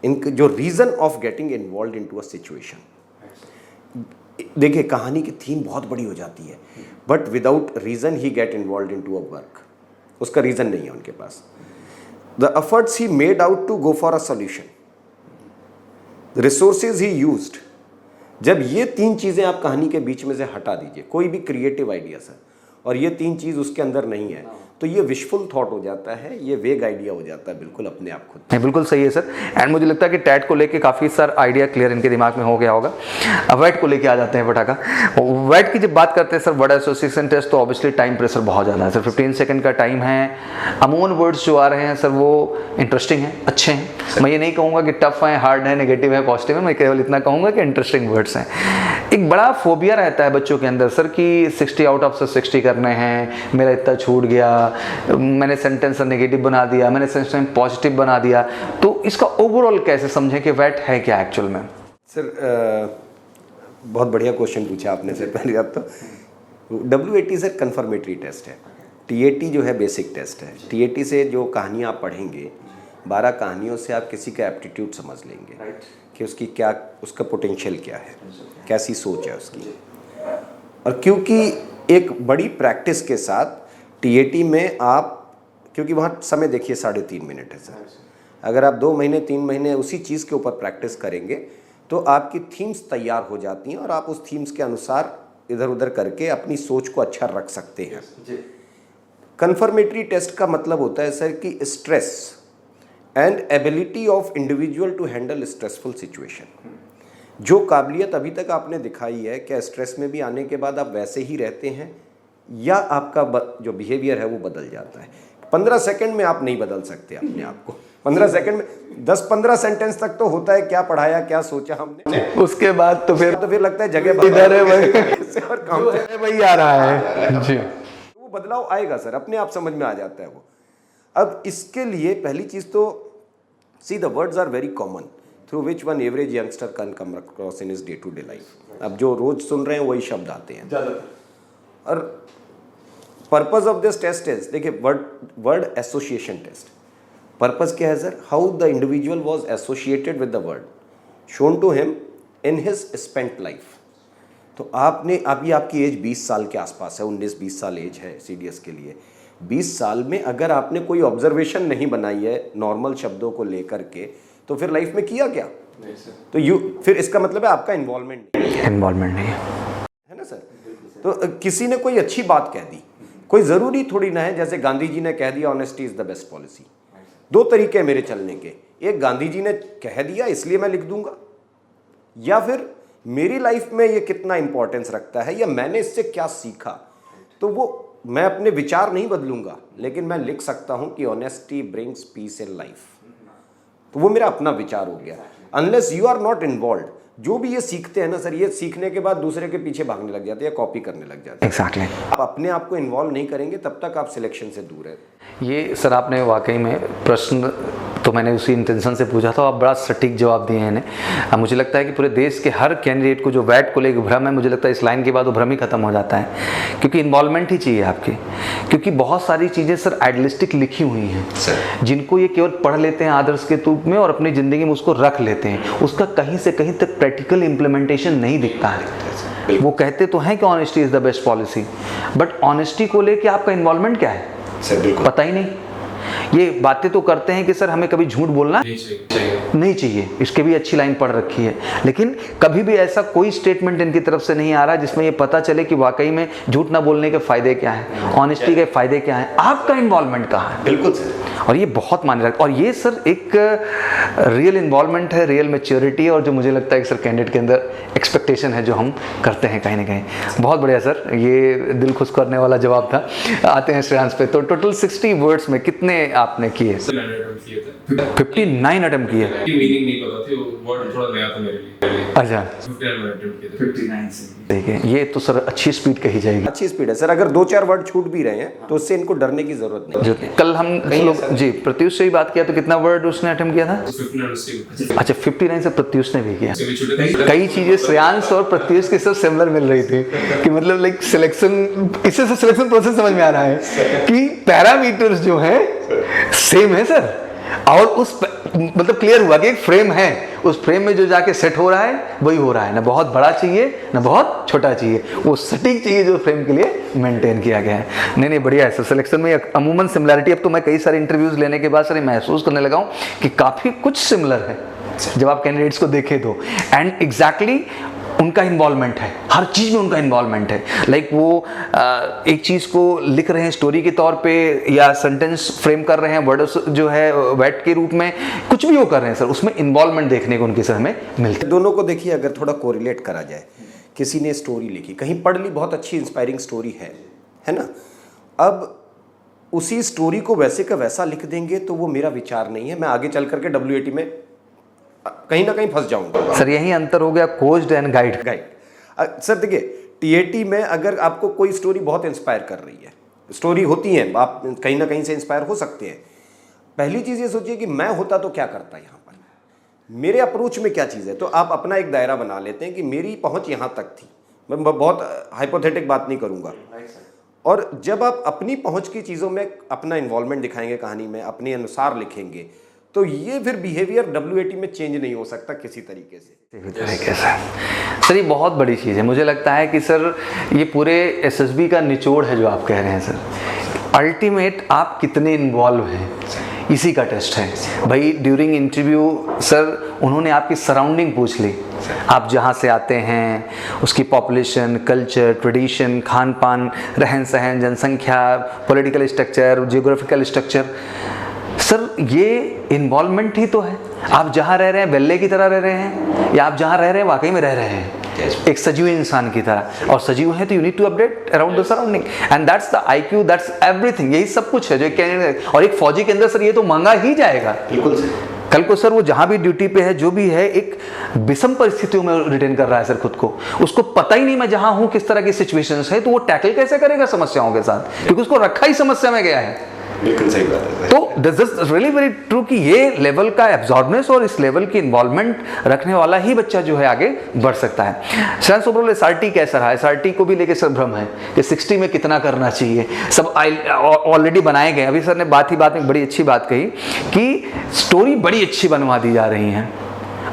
इनके जो reason of getting involve into a situation. देखिए कहानी की थीम बहुत बड़ी हो जाती है but without reason he get involve into a work, उसका रीज़न नहीं है उनके पास। The efforts he made out to go for a solution, the resources he used. जब ये 3 चीज़ें आप कहानी के बीच में से हटा दीजिए, कोई भी क्रिएटिव आइडिया सर, और ये 3 चीज़ उसके अंदर नहीं है, तो ये विशफुल थॉट हो जाता है, ये वेग आइडिया हो जाता है बिल्कुल अपने आप खुद। नहीं बिल्कुल सही है सर। एंड मुझे लगता है कि टैट को लेके काफ़ी सर आइडिया क्लियर इनके दिमाग में हो गया होगा। अब वेट को लेके आ जाते हैं पटाखा। वेट की जब बात करते हैं सर, वर्ड एसोसिएशन टेस्ट, तो ऑब्वियसली टाइम प्रेशर बहुत ज़्यादा है सर, 15 सेकंड का टाइम है। अमूमन वर्ड्स जो आ रहे हैं सर वो इंटरेस्टिंग हैं, अच्छे हैं। मैं ये नहीं कहूँगा कि टफ है, हार्ड है, नेगेटिव है, पॉजिटिव है, मैं केवल इतना कहूँगा कि इंटरेस्टिंग वर्ड्स हैं। एक बड़ा फोबिया रहता है बच्चों के अंदर सर कि 60 आउट ऑफ 60 करने हैं, मेरा इतना छूट गया, मैंने सेंटेंस नेगेटिव बना दिया, मैंने सेंटेंस पॉजिटिव बना दिया। तो इसका ओवरऑल कैसे समझें कि वेट है क्या एक्चुअल में? सर बहुत बढ़िया क्वेश्चन पूछा आपने सर। पहली बात तो WAT सर कन्फर्मेटरी टेस्ट है, TAT जो है बेसिक टेस्ट है। TAT से जो कहानियाँ आप पढ़ेंगे, 12 कहानियों से आप किसी का एप्टीट्यूड समझ लेंगे कि उसकी क्या, उसका पोटेंशियल क्या है, कैसी सोच है उसकी। और क्योंकि एक बड़ी प्रैक्टिस के साथ TAT में आप, क्योंकि वहाँ समय देखिए 3.5 मिनट है सर, अगर आप 2 महीने 3 महीने उसी चीज़ के ऊपर प्रैक्टिस करेंगे तो आपकी थीम्स तैयार हो जाती हैं और आप उस थीम्स के अनुसार इधर उधर करके अपनी सोच को अच्छा रख सकते हैं। कन्फर्मेटरी टेस्ट का मतलब होता है सर कि stress and ability of individual to handle stressful situation. जो काबिलियत अभी तक आपने दिखाई है, क्या स्ट्रेस में भी आने के बाद आप वैसे ही रहते हैं या आपका जो बिहेवियर है वो बदल जाता है? 15 सेकंड में आप नहीं बदल सकते अपने आप को। 15 सेकंड में 10-15 सेंटेंस तक तो होता है, क्या पढ़ाया, क्या सोचा हमने, उसके बाद तो फिर लगता है जगह इधर है भाई, और काम वही आ रहा है जी। वो बदलाव आएगा सर, अपने आप समझ में आ जाता है वो। अब इसके लिए पहली चीज़ तो see the words are very common through which one average youngster can come across in his day to day life. अब जो रोज सुन रहे हैं वही शब्द आते हैं ज़्यादातर। और purpose of this test is, देखिए वर्ड एसोसिएशन टेस्ट, पर्पज क्या है sir, how the individual was associated with the word shown to him in his spent life. तो आपने अभी आपकी एज 20 साल के आसपास है, 19-20 साल एज है CDS के लिए। 20 साल में अगर आपने कोई ऑब्जर्वेशन नहीं बनाई है नॉर्मल शब्दों को लेकर के, तो फिर लाइफ में किया क्या? तो फिर इसका मतलब है आपका इन्वॉल्वमेंट नहीं है ना सर। तो किसी ने कोई अच्छी बात कह दी, कोई ज़रूरी थोड़ी ना है, जैसे गांधी जी ने कह दिया honesty is the best policy. 2 तरीके हैं मेरे चलने के, एक गांधी जी ने कह दिया इसलिए मैं लिख दूंगा, या फिर मेरी लाइफ में ये कितना इंपॉर्टेंस रखता है या मैंने इससे क्या सीखा। तो वो मैं अपने विचार नहीं बदलूंगा, लेकिन मैं लिख सकता हूं कि honesty brings peace in life. तो वो मेरा अपना विचार हो गया। Unless you are not involve, जो भी ये सीखते हैं ना सर, ये सीखने के बाद दूसरे के पीछे भागने लग जाते हैं या कॉपी करने लग जाते हैं। एग्जैक्टली। आप अपने आप को इन्वॉल्व नहीं करेंगे तब तक आप सिलेक्शन से दूर है। ये सर आपने वाकई में प्रश्न तो मैंने उसी इंटेंशन से पूछा था, आप बड़ा सटीक जवाब दिए हैं इन्हें। मुझे लगता है कि पूरे देश के हर कैंडिडेट को जो वैट को लेकर भ्रम है, मुझे लगता है इस लाइन के बाद वो भ्रम ही खत्म हो जाता है, क्योंकि इन्वॉल्वमेंट ही चाहिए आपकी। क्योंकि बहुत सारी चीज़ें सर आइडियलिस्टिक लिखी हुई हैं जिनको ये केवल पढ़ लेते हैं आदर्श के रूप में और अपनी ज़िंदगी में उसको रख लेते हैं, उसका कहीं से कहीं तक प्रैक्टिकल इम्प्लीमेंटेशन नहीं दिखता है। वो कहते तो हैं कि honesty is the best policy, but honesty को लेकर आपका इन्वॉल्वमेंट क्या है सर, बिल्कुल पता ही नहीं। ये बातें तो करते हैं कि सर हमें कभी झूठ बोलना नहीं चाहिए, इसके भी अच्छी लाइन पढ़ रखी है, लेकिन कभी भी ऐसा कोई स्टेटमेंट इनकी तरफ से नहीं आ रहा जिसमें ये पता चले कि वाकई में झूठ ना बोलने के फायदे क्या हैं, ऑनेस्टी के फायदे क्या हैं, आपका इन्वॉल्वमेंट कहाँ है। बिल्कुल सर। और ये बहुत मायने रखता है, और ये सर एक रियल इन्वॉल्वमेंट है, रियल मैच्योरिटी है, और जो मुझे लगता है कि सर कैंडिडेट के अंदर एक्सपेक्टेशन है जो हम करते हैं कहीं ना कहीं। बहुत बढ़िया सर, ये दिल खुश करने वाला जवाब था। आते हैं श्रेयांश पे। तो टोटल 60 वर्ड्स में कितने आपने किए? 59 अटेम्प्ट किए। मीनिंग नहीं पता थी, वो वर्ड थोड़ा नया था मेरे लिए। अच्छा, 59 से। देखिए ये तो सर अच्छी स्पीड कही जाएगी। अच्छी स्पीड है सर। अगर 2-4 वर्ड छूट भी रहे हैं तो उससे इनको डरने की जरूरत नहीं। कल हम लोग जी प्रत्युष से ही बात किया, तो कितना वर्ड उसने अटेम्प्ट किया था? अच्छा, 59 से प्रत्युष ने भी किया। कई चीजें श्रेयांश और प्रत्युष के सब सिमिलर मिल रही थी कि मतलब लाइक सिलेक्शन, इससे सिलेक्शन प्रोसेस समझ में आ रहा है कि पैरामीटर्स जो है सेम है सर, और उस मतलब क्लियर हुआ कि एक फ्रेम है, उस फ्रेम में जो जाके सेट हो रहा है वही हो रहा है, ना बहुत बड़ा चाहिए ना बहुत छोटा चाहिए, वो सटीक चाहिए जो फ्रेम के लिए मेंटेन किया गया है। नहीं बढ़िया है सर, सिलेक्शन में अमूमन सिमिलरिटी। अब तो मैं कई सारे इंटरव्यूज लेने के बाद सर महसूस करने लगा हूँ कि काफ़ी कुछ सिमिलर है जब आप कैंडिडेट्स को देखें तो, एंड एग्जैक्टली उनका इन्वॉल्वमेंट है, हर चीज़ में उनका इन्वॉल्वमेंट है। लाइक वो एक चीज़ को लिख रहे हैं स्टोरी के तौर पे या सेंटेंस फ्रेम कर रहे हैं वर्ड जो है वैट के रूप में, कुछ भी वो कर रहे हैं सर, उसमें इन्वॉल्वमेंट देखने को उनके सर हमें मिलता है। दोनों को देखिए, अगर थोड़ा कोरिलेट करा जाए, किसी ने स्टोरी लिखी, कहीं पढ़ ली, बहुत अच्छी इंस्पायरिंग स्टोरी है ना, अब उसी स्टोरी को वैसे का वैसा लिख देंगे तो वो मेरा विचार नहीं है, मैं आगे चल करके WAT में कहीं ना कहीं फंस जाऊंगा। सर यही अंतर हो गया कोच्ड एंड गाइड। सर देखिए, TAT में अगर आपको कोई स्टोरी बहुत इंस्पायर कर रही है, स्टोरी होती है, आप कहीं ना कहीं से इंस्पायर हो सकते हैं, पहली चीज़ ये सोचिए कि मैं होता तो क्या करता, यहाँ पर मेरे अप्रोच में क्या चीज़ है। तो आप अपना एक दायरा बना लेते हैं कि मेरी पहुँच यहाँ तक थी, मैं बहुत हाइपोथेटिक बात नहीं करूँगा, और जब आप अपनी पहुँच की चीज़ों में अपना इन्वॉल्वमेंट दिखाएंगे, कहानी में अपने अनुसार लिखेंगे, तो ये फिर बिहेवियर WAT में चेंज नहीं हो सकता किसी तरीके से। सर ये बहुत बड़ी चीज़ है, मुझे लगता है कि सर ये पूरे SSB का निचोड़ है जो आप कह रहे हैं सर। अल्टीमेट आप कितने इन्वॉल्व हैं इसी का टेस्ट है भाई। ड्यूरिंग इंटरव्यू सर उन्होंने आपकी सराउंडिंग पूछ ली, आप जहाँ से आते हैं, उसकी पॉपुलेशन, कल्चर, ट्रेडिशन, खान पान, रहन सहन, जनसंख्या, political structure, geographical structure. Sir ये इन्वॉल्वमेंट ही तो है। आप जहाँ रह रहे हैं वेल्ले की तरह रह रहे हैं, या आप जहाँ रह रहे हैं वाकई में रह रहे हैं, एक सजीव इंसान की तरह, और सजीव है तो you need to update around the surrounding, and that's the IQ, that's everything, यही सब कुछ है जो कैंडिडेट। और एक फौजी के अंदर सर ये तो मांगा ही जाएगा, बिल्कुल कल को सर वो जहां भी ड्यूटी पे है, जो भी है, एक विषम परिस्थितियों में रिटेन कर रहा है सर खुद को, उसको पता ही नहीं मैं जहां हूं किस तरह की सिचुएशंस है, तो वो टैकल कैसे करेगा समस्याओं के साथ, क्योंकि उसको रखा ही समस्या में गया है। बिल्कुल सही बात है। तो this is really very true कि ये लेवल का एब्जॉर्बनेस और इस लेवल की इन्वॉल्वमेंट रखने वाला ही बच्चा जो है आगे बढ़ सकता है। सर ओवरऑल SRT कैसा रहा? SRT को भी लेके सर भ्रम है कि 60 में कितना करना चाहिए, सब ऑलरेडी बनाए गए। अभी सर ने बात में बड़ी अच्छी बात कही कि स्टोरी बड़ी अच्छी बनवा दी जा रही है,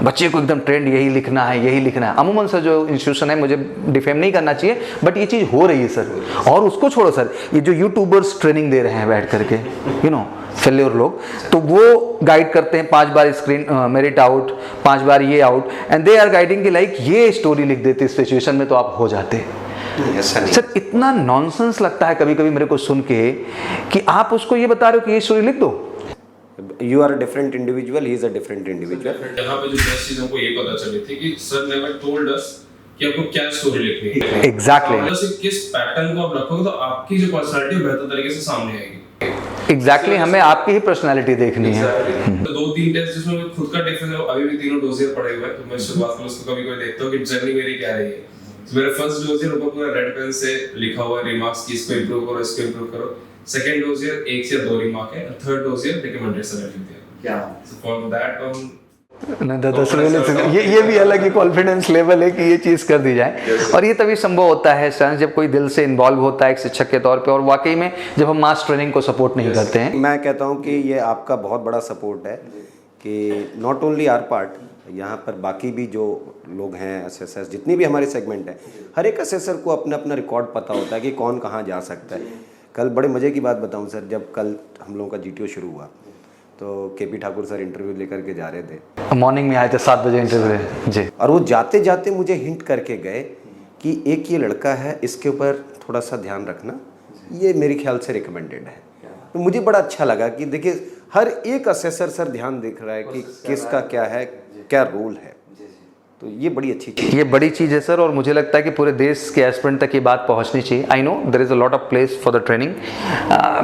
बच्चे को एकदम ट्रेंड यही लिखना है, यही लिखना है। अमूमन सर जो इंस्टीट्यूशन है, मुझे डिफेम नहीं करना चाहिए, बट ये चीज़ हो रही है सर। और उसको छोड़ो सर, ये जो यूट्यूबर्स ट्रेनिंग दे रहे हैं बैठ करके, फेल्योर लोग, तो वो गाइड करते हैं 5 बार स्क्रीन मेरिट आउट, 5 बार ये out, and they are guiding कि लाइक ये स्टोरी लिख देते इस सिचुएशन में तो आप हो जाते। सर इतना नॉनसेंस लगता है कभी कभी मेरे को सुन के कि आप उसको ये बता रहे हो कि ये स्टोरी लिख दो। You are a different individual, he is a different individual. यहाँ पे जो बेस्ट चीज हमको ये पता चली थी कि सर नेवर टोल्ड अस कि आपको क्या स्टोरी लिखनी है। Exactly. से किस पैटर्न को आप रखोगे तो आपकी जो पर्सनालिटी बेहतर तरीके से सामने आएगी। एग्जैक्टली हमें आपकी ही पर्सनालिटी देखनी है। तो 2-3 टेस्ट जिसमें मैं खुद का डिफरेंस है, अभी भी तीनों डोजियर पड़े हुए हैं, तो मैं शुरुआत में उसको कभी कोई देखता हूँ कि जर्नी मेरी क्या रही है। तो मेरा फर्स्ट डोजियर ऊपर पूरा रेड पेन से लिखा हुआ है रिमार्क्स की इसको इंप्रूव करो, इसको इंप्रूव करो। सेकंड डोजियर 1 से 2 रिमार्क है, थर्ड डोजियर रिकमेंडेड सेलेक्ट किया। क्या सो फॉर दैट ये भी अलग ही कॉन्फिडेंस लेवल है कि ये चीज कर दी जाए। और ये तभी संभव होता है सर जब कोई दिल से इन्वॉल्व होता है एक शिक्षक के तौर पे, और वाकई में जब हम मास ट्रेनिंग को सपोर्ट नहीं करते हैं। मैं कहता हूँ कि ये आपका बहुत बड़ा सपोर्ट है कि नॉट ओनली आर पार्ट, यहाँ पर बाकी भी जो लोग हैं असेसर्स, जितनी भी हमारे सेगमेंट है, हर एक असेसर को अपना अपना रिकॉर्ड पता होता है कि कौन कहाँ जा सकता है। कल बड़े मज़े की बात बताऊँ सर, जब कल हम लोगों का GTO शुरू हुआ तो KP ठाकुर सर इंटरव्यू लेकर के जा रहे थे, मॉर्निंग में आए थे 7 बजे इंटरव्यू जी, और वो जाते जाते मुझे हिंट करके गए कि एक ये लड़का है, इसके ऊपर थोड़ा सा ध्यान रखना, ये मेरे ख्याल से रिकमेंडेड है। तो मुझे बड़ा अच्छा लगा कि देखिए हर एक असेसर सर ध्यान देख रहा है कि किसका क्या है, क्या रोल है। तो ये बड़ी अच्छी चीज़, ये बड़ी चीज़ है सर, और मुझे लगता है कि पूरे देश के एस्पिरेंट तक ये बात पहुंचनी चाहिए। I know there is a lot of place for the training,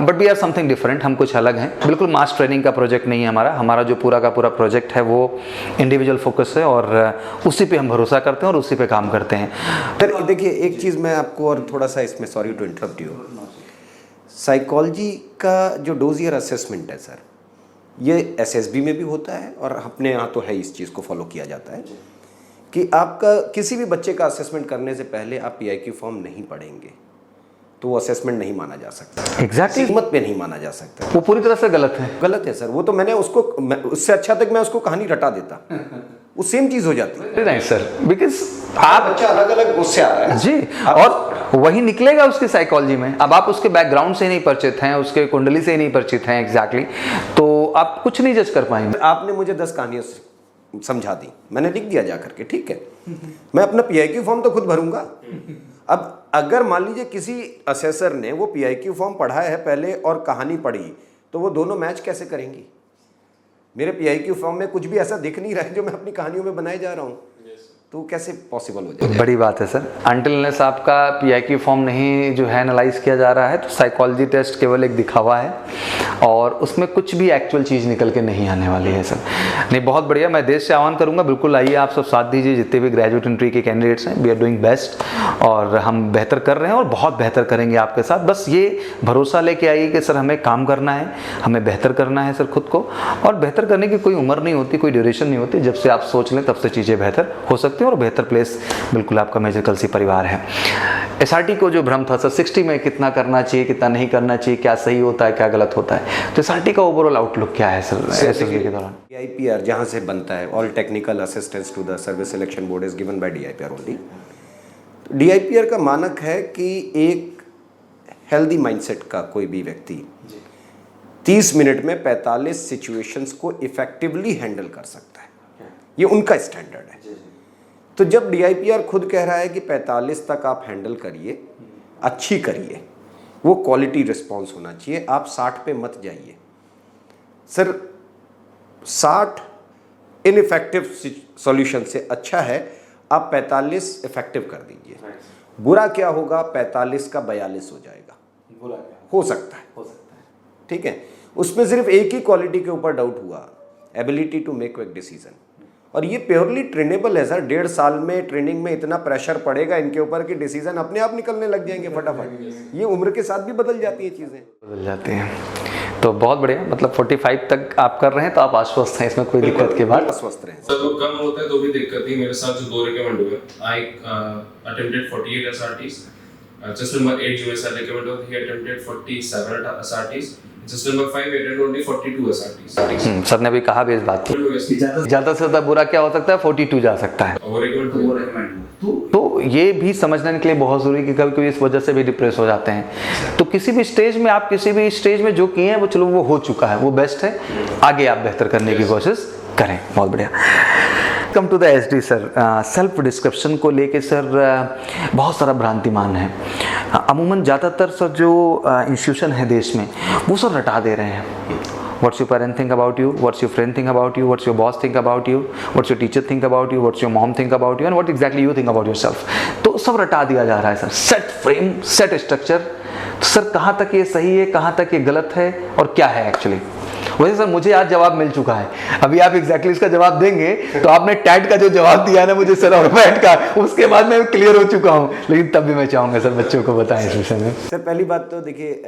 but we are something different, हम कुछ अलग हैं। बिल्कुल मास ट्रेनिंग का प्रोजेक्ट नहीं है हमारा जो पूरा का पूरा प्रोजेक्ट है वो इंडिविजुअल फोकस है, और उसी पे हम भरोसा करते हैं और उसी पे काम करते हैं। सर देखिए एक चीज़ मैं आपको और थोड़ा सा इसमें, sorry to interrupt you, psychology का जो डोजियर असेसमेंट है सर, ये SSB में भी होता है और अपने यहाँ तो है, इस चीज़ को फॉलो किया जाता है कि आपका किसी भी बच्चे का असेसमेंट करने से पहले आप PIQ फॉर्म नहीं पढ़ेंगे तो वो असेसमेंट नहीं माना जा सकता। एग्जैक्टली कीमत पे नहीं माना जा सकता, वो पूरी तरह से गलत है। गलत है सर। वो तो मैंने उसको, उससे अच्छा तक मैं उसको कहानी रटा देता, वो सेम चीज़ हो जाती नहीं सर, बिकॉज आप बच्चा अलग अलग उससे आ रहा है जी, और वही निकलेगा उसकी साइकोलॉजी में। अब आप उसके बैकग्राउंड से ही नहीं परिचित हैं, उसके कुंडली से ही नहीं परिचित हैं एग्जैक्टली, तो आप कुछ नहीं जज कर पाएंगे। आपने मुझे 10 कहानियाँ समझा दी, मैंने लिख दिया जा करके, ठीक है, मैं अपना PIQ फॉर्म तो खुद भरूंगा। अब अगर मान लीजिए किसी असेसर ने वो PIQ फॉर्म पढ़ा है पहले और कहानी पढ़ी, तो वो दोनों मैच कैसे करेंगी? मेरे PIQ फॉर्म में कुछ भी ऐसा दिख नहीं रहा है जो मैं अपनी कहानियों में बनाए जा रहा हूँ, तो कैसे पॉसिबल हो जाए? बड़ी बात है सर। अनटिल अनलेस आपका PIQ फॉर्म नहीं जो है एनालाइज किया जा रहा है, तो साइकोलॉजी टेस्ट केवल एक दिखावा है और उसमें कुछ भी एक्चुअल चीज़ निकल के नहीं आने वाली है सर। नहीं, बहुत बढ़िया। मैं देश से आह्वान करूंगा, बिल्कुल आइए आप सब साथ दीजिए, जितने भी ग्रेजुएट एंट्री के कैंडिडेट्स हैं। वी आर डूइंग बेस्ट और हम बेहतर कर रहे हैं और बहुत बेहतर करेंगे आपके साथ। बस ये भरोसा लेके आइए कि सर हमें काम करना है, हमें बेहतर करना है सर खुद को, और बेहतर करने की कोई उम्र नहीं होती, कोई ड्यूरेशन नहीं होती। जब से आप सोच लें तब से चीज़ें बेहतर हो सकती हैं और बेहतर प्लेस बिल्कुल आपका मेजर कलसी परिवार है। SRT को जो भ्रम था सर 60 में कितना करना चाहिए, कितना नहीं करना चाहिए, क्या सही होता है, क्या गलत होता है, तो SRT का ओवरऑल आउटलुक क्या है सर SSB के दौरान? DIPR जहाँ से बनता है, all technical assistance to the service selection board is given by DIPR only. DIPR का मानक है कि एक हेल्दी माइंडसेट का कोई भी व्यक्ति 30 मिनट में 45 सिचुएशंस को इफेक्टिवली हैंडल कर सकता है, ये उनका स्टैंडर्ड है। तो जब DIPR खुद कह रहा है कि 45 तक आप हैंडल करिए, अच्छी करिए, वो क्वालिटी रिस्पॉन्स होना चाहिए, आप 60 पे मत जाइए सर। 60 इनइफेक्टिव सॉल्यूशन से अच्छा है आप 45 इफेक्टिव कर दीजिए। बुरा क्या होगा, 45 का 42 हो जाएगा, बुरा क्या हो सकता है, हो सकता है। ठीक है। उसमें सिर्फ एक ही क्वालिटी के ऊपर डाउट हुआ, ability to make quick decision, और ये प्योरली ट्रेनेबल है सर। 1.5 साल में ट्रेनिंग में इतना प्रेशर पड़ेगा इनके ऊपर कि डिसीजन अपने आप निकलने लग जाएंगे फटाफट। ये उम्र के साथ भी बदल जाती है चीज़ें, बदल जाते हैं। तो बहुत बढ़िया, मतलब 45 तक आप कर रहे हैं तो आप आश्वस्त हैं, इसमें कोई दिक्कत की बात। स्वस्थ रहें। सर वो कम होता है तो भी दिक्कत नहीं। मेरे साथ जो 2 रिकमेंड हुए, आई अटेम्प्टेड 48 SRTs, just number 8 जो मेरे साथ रिकमेंड हुआ, he attempted 47 SRTs, just number 5 attempted only 42 SRTs। Sir ने भी कहा भी इस बात की, ज़्यादा से ज़्यादा बुरा क्या हो सकता है, 42 जा सकता है। वो रिकमेंड तो ये भी समझने के लिए बहुत ज़रूरी कि कभी कभी इस वजह से भी डिप्रेस हो जाते हैं। तो किसी भी स्टेज में आप किसी भी स्टेज में जो किए हैं वो चलो वो हो चुका है, वो बेस्ट है, आगे आप बेहतर करने की कोशिश करें। बहुत बढ़िया। Come to the SD sir, self description को लेके सर बहुत सारा भ्रांतिमान है। अमूमन ज़्यादातर सर जो इंस्टीट्यूशन है देश में वो सर रटा दे रहे हैं। What's your parent think about you? What's your friend think about you? What's your boss think about you? What's your teacher think about you? What's your mom think about you? And what exactly you think about yourself? तो सब रटा दिया जा रहा है sir. Set frame, set structure. तो sir कहाँ तक ये सही है, कहाँ तक ये गलत है और क्या है एक्चुअली? वैसे सर मुझे आज जवाब मिल चुका है, अभी आप एग्जैक्टली इसका जवाब देंगे तो आपने टैट का जो जवाब दिया ना मुझे सर और पैट का, उसके बाद मैं क्लियर हो चुका हूँ, लेकिन तब भी मैं चाहूँगा सर बच्चों को बताएं इस विषय में। सर पहली बात तो देखिए,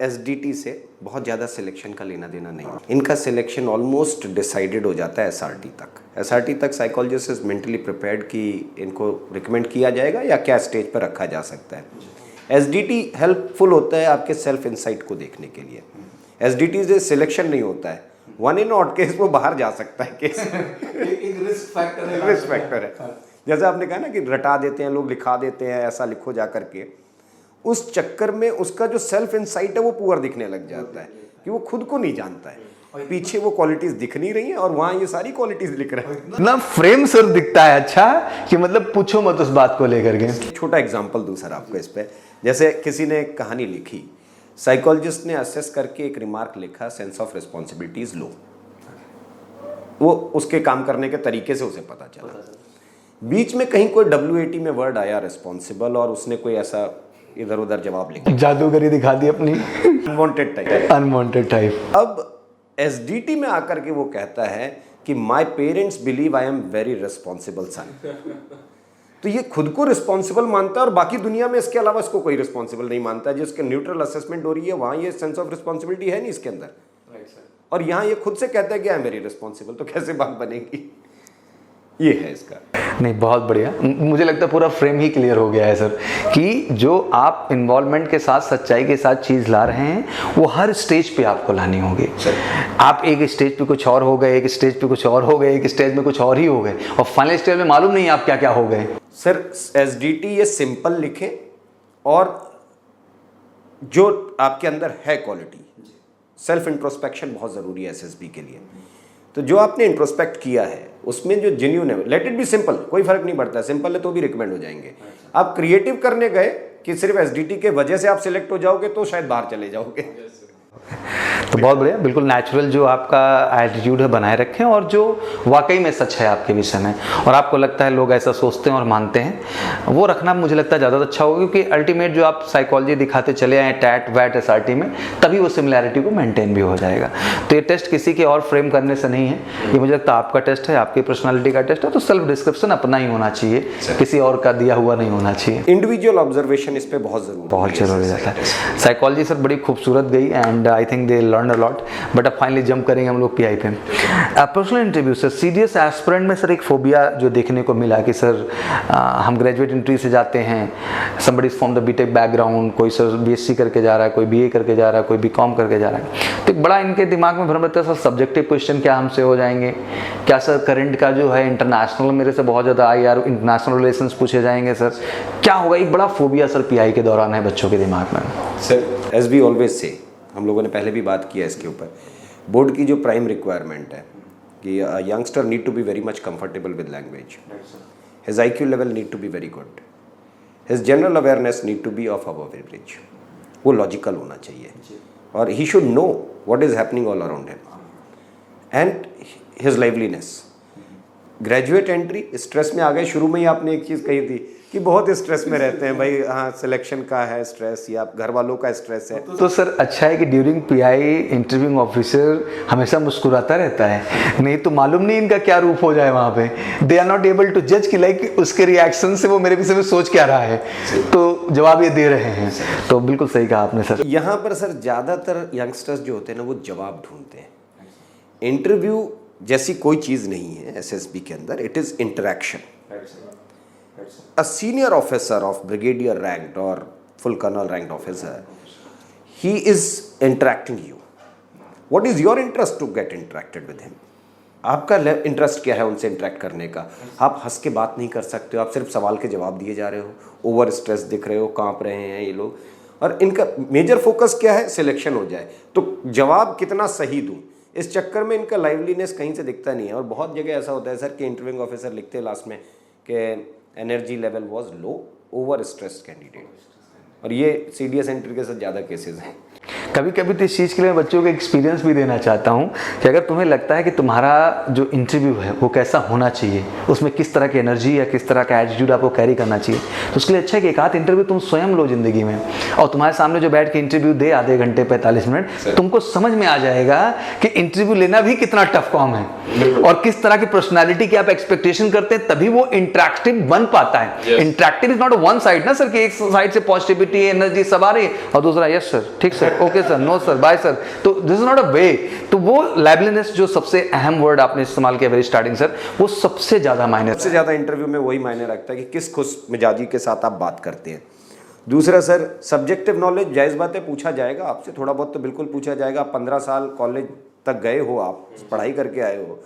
SDT से बहुत ज़्यादा सिलेक्शन का लेना देना नहीं है। इनका सिलेक्शन ऑलमोस्ट डिसाइडेड हो जाता है SRT तक। SRT तक साइकोलॉजिस्ट इज मेंटली प्रिपेयर्ड कि इनको रिकमेंड किया जाएगा या क्या स्टेज पर रखा जा सकता है। SDT हेल्पफुल होता है आपके सेल्फ इंसाइट को देखने के लिए। SDT से सिलेक्शन नहीं होता है, 1 in odd केस वो बाहर जा सकता है केस। रिस्क फैक्टर है। जैसे आपने कहा ना कि रटा देते हैं लोग, लिखा देते हैं ऐसा लिखो जा करके, उस चक्कर में उसका जो सेल्फ इंसाइट है वो पुअर दिखने लग जाता है कि वो खुद को नहीं जानता है, पीछे वो क्वालिटीज दिख नहीं रही हैं और वहाँ ये सारी क्वालिटीज लिख रहे हैं ना। फ्रेम सर दिखता है अच्छा कि मतलब पूछो मत उस बात को लेकर के। छोटा एग्जांपल दूं सर आपको इस पे, जैसे किसी ने एक कहानी लिखी, साइकोलॉजिस्ट ने असेस करके एक रिमार्क लिखा, सेंस ऑफ रिस्पॉन्सिबिलिटीज लो। वो उसके काम करने के तरीके से उसे पता चला। बीच में कहीं कोई WAT में वर्ड आया रिस्पॉन्सिबल, और उसने कोई ऐसा इधर उधर जवाब लिखा, जादूगरी दिखा दी अपनी, अनवांटेड टाइप। अब SDT में आकर के वो कहता है कि my parents believe I am very responsible son. तो ये खुद को रिस्पॉन्सिबल मानता है और बाकी दुनिया में इसके अलावा इसको कोई रिस्पॉन्सिबल नहीं मानता है। जिसके न्यूट्रल असेसमेंट हो रही है वहाँ ये सेंस ऑफ रिस्पॉन्सिबिलिटी है नहीं इसके अंदर, और यहाँ ये खुद से कहता है कि आई एम वेरी रिस्पॉन्सिबल। तो कैसे बात बनेगी? ये है इसका। नहीं, बहुत बढ़िया। मुझे लगता है पूरा फ्रेम ही क्लियर हो गया है सर कि जो आप इन्वॉल्वमेंट के साथ, सच्चाई के साथ चीज़ ला रहे हैं वो हर स्टेज पे आपको लानी होगी। आप एक स्टेज पे कुछ और हो गए, एक स्टेज पे कुछ और हो गए, एक स्टेज में कुछ और ही हो गए, और फाइनल स्टेज में मालूम नहीं आप क्या क्या हो गए। सर SDT ये सिंपल लिखें, और जो आपके अंदर है क्वालिटी, सेल्फ इंट्रोस्पेक्शन बहुत ज़रूरी है SSB के लिए। तो जो आपने इंट्रोस्पेक्ट किया है उसमें जो जेन्युइन है, लेट इट बी सिंपल, कोई फर्क नहीं पड़ता है, सिंपल है तो भी रिकमेंड हो जाएंगे। आप क्रिएटिव करने गए कि सिर्फ SDT के वजह से आप सिलेक्ट हो जाओगे तो शायद बाहर चले जाओगे। तो बहुत बढ़िया, बिल्कुल नेचुरल जो आपका एटीट्यूड है बनाए रखें, और जो वाकई में सच है आपके विषय में, और आपको लगता है लोग ऐसा सोचते हैं और मानते हैं, वो रखना मुझे लगता है ज़्यादा अच्छा होगा। क्योंकि अल्टीमेट जो आप साइकोलॉजी दिखाते चले आए टैट वैट SRT में, तभी वो सिमिलैरिटी को मेंटेन भी हो जाएगा। तो ये टेस्ट किसी के और फ्रेम करने से नहीं है, ये मुझे लगता है आपका टेस्ट है, आपकी पर्सनैलिटी का टेस्ट है। तो सेल्फ डिस्क्रिप्शन अपना ही होना चाहिए, किसी और का दिया हुआ नहीं होना चाहिए। इंडिविजुअल ऑब्जर्वेशन इस पर बहुत जरूरी रहता है। साइकोलॉजी सर बड़ी खूबसूरत गई, and I think they learn a lot. But अब फाइनली जंप करेंगे हम लोग PI पे। Personal interview sir, CDS aspirant में सर एक फोबिया जो देखने को मिला कि सर हम ग्रेजुएट एंट्री से जाते हैं, somebody is from the BTech background, कोई सर BSc करके जा रहा है, कोई BA करके जा रहा है, कोई BCom करके जा रहा है। तो एक बड़ा इनके दिमाग में भ्रम रहता है सर, सब्जेक्टिव क्वेश्चन क्या हमसे हो जाएंगे, क्या सर करंट का जो है इंटरनेशनल मेरे से बहुत ज़्यादा IR इंटरनेशनल रिलेशंस पूछे जाएंगे सर, क्या होगा? एक बड़ा फोबिया सर PI के दौरान है बच्चों के दिमाग में। Sir as we always say, हम लोगों ने पहले भी बात किया इसके ऊपर, बोर्ड की जो प्राइम रिक्वायरमेंट है कि youngster need to be very much comfortable with language, his IQ level need to be very good, his general awareness need to be of above average, वो लॉजिकल होना चाहिए, और he should know what is happening all around him, and his liveliness, graduate entry stress में आ गए। शुरू में ही आपने एक चीज़ कही थी कि बहुत स्ट्रेस में रहते हैं भाई, हाँ सिलेक्शन का है स्ट्रेस या घर वालों का स्ट्रेस है। तो सर अच्छा है कि ड्यूरिंग पीआई इंटरव्यूइंग ऑफिसर हमेशा मुस्कुराता रहता है, नहीं तो मालूम नहीं इनका क्या रूप हो जाए वहाँ पे। They are not able to जज कि लाइक उसके रिएक्शन से वो मेरे विषय में सोच क्या रहा है, तो जवाब ये दे रहे हैं। तो बिल्कुल सही कहा आपने सर। यहाँ पर सर ज़्यादातर यंगस्टर्स जो होते हैं ना वो जवाब ढूंढते हैं। इंटरव्यू जैसी कोई चीज़ नहीं है एसएसबी के अंदर, it is interaction. A senior officer of brigadier ranked or full colonel ranked officer, he is interacting you. What is your interest to get interacted with him? आपका इंटरेस्ट क्या है उनसे इंटरेक्ट करने का? आप हंस के बात नहीं कर सकते हो, आप सिर्फ सवाल के जवाब दिए जा रहे हो, ओवर स्ट्रेस दिख रहे हो, कांप रहे हैं ये लोग, और इनका मेजर फोकस क्या है? सिलेक्शन हो जाए, तो जवाब कितना सही दूं, इस चक्कर में इनका लाइवलीनेस कहीं से दिखता नहीं है। और बहुत जगह ऐसा होता है सर कि इंटरव्यूइंग ऑफिसर लिखते हैं लास्ट में कि energy level was low, over stressed candidate, और ये सीडीएस एंट्री के साथ ज़्यादा केसेस हैं। कभी कभी तो इस चीज़ के लिए मैं बच्चों को एक्सपीरियंस भी देना चाहता हूँ कि अगर तुम्हें लगता है कि तुम्हारा जो इंटरव्यू है वो कैसा होना चाहिए, उसमें किस तरह की एनर्जी या किस तरह का एटीट्यूड आपको कैरी करना चाहिए, तो उसके लिए अच्छा है कि एक आध इंटरव्यू तुम स्वयं लो ज़िंदगी में, और तुम्हारे सामने जो बैठ के इंटरव्यू दे आधे घंटे 45 मिनट, तुमको समझ में आ जाएगा कि इंटरव्यू लेना भी कितना टफ काम है और किस तरह की पर्सनैलिटी की आप एक्सपेक्टेशन करते हैं, तभी वो इंटरेक्टिव बन पाता है। Interactive is not one side ना सर, कि एक साइड से पॉजिटिविटी एनर्जी सब आ रही है और दूसरा यस सर, ठीक sir, okay sir, no sir, bye sir, तो this is not a way. तो वो लाइवलीनेस जो सबसे अहम वर्ड आपने इस्तेमाल किया वेरी स्टार्टिंग सर, वो सबसे ज्यादा मायने, सबसे ज्यादा इंटरव्यू में वही मायने रखता है कि किस खुश मिजाजी के साथ आप बात करते हैं। दूसरा सर सब्जेक्टिव नॉलेज, जायज़ बात है पूछा जाएगा आपसे, थोड़ा बहुत तो बिल्कुल पूछा जाएगा। 15 साल कॉलेज तक गए हो, आप पढ़ाई करके आए हो,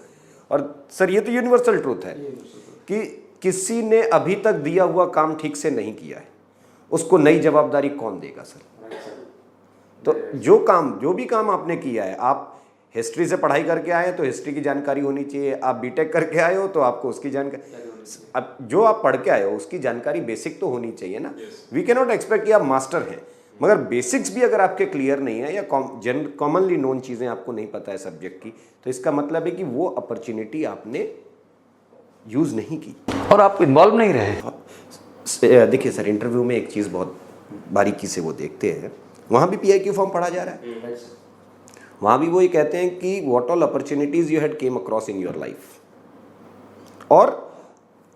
और सर ये तो यूनिवर्सल ट्रूथ है कि किसी ने अभी तक दिया हुआ काम ठीक से नहीं किया है, उसको नई जवाबदारी कौन देगा सर? तो जो भी काम आपने किया है, आप हिस्ट्री से पढ़ाई करके आए तो हिस्ट्री की जानकारी होनी चाहिए, आप बीटेक करके आए हो तो आपको उसकी जानकारी, अब जो आप पढ़ के आए हो उसकी जानकारी बेसिक तो होनी चाहिए ना। वी कैन नॉट एक्सपेक्ट कि आप मास्टर हैं, मगर बेसिक्स भी अगर आपके क्लियर नहीं है या कॉमनली नोन चीज़ें आपको नहीं पता है सब्जेक्ट की, तो इसका मतलब है कि वो अपॉर्चुनिटी आपने यूज़ नहीं की और आप इन्वॉल्व नहीं रहे। देखिए सर, इंटरव्यू में एक चीज़ बहुत बारीकी से वो देखते हैं, वहाँ भी PIQ फॉर्म पढ़ा जा रहा है, वहाँ भी वो ये कहते हैं कि what all opportunities you had came across in your life, और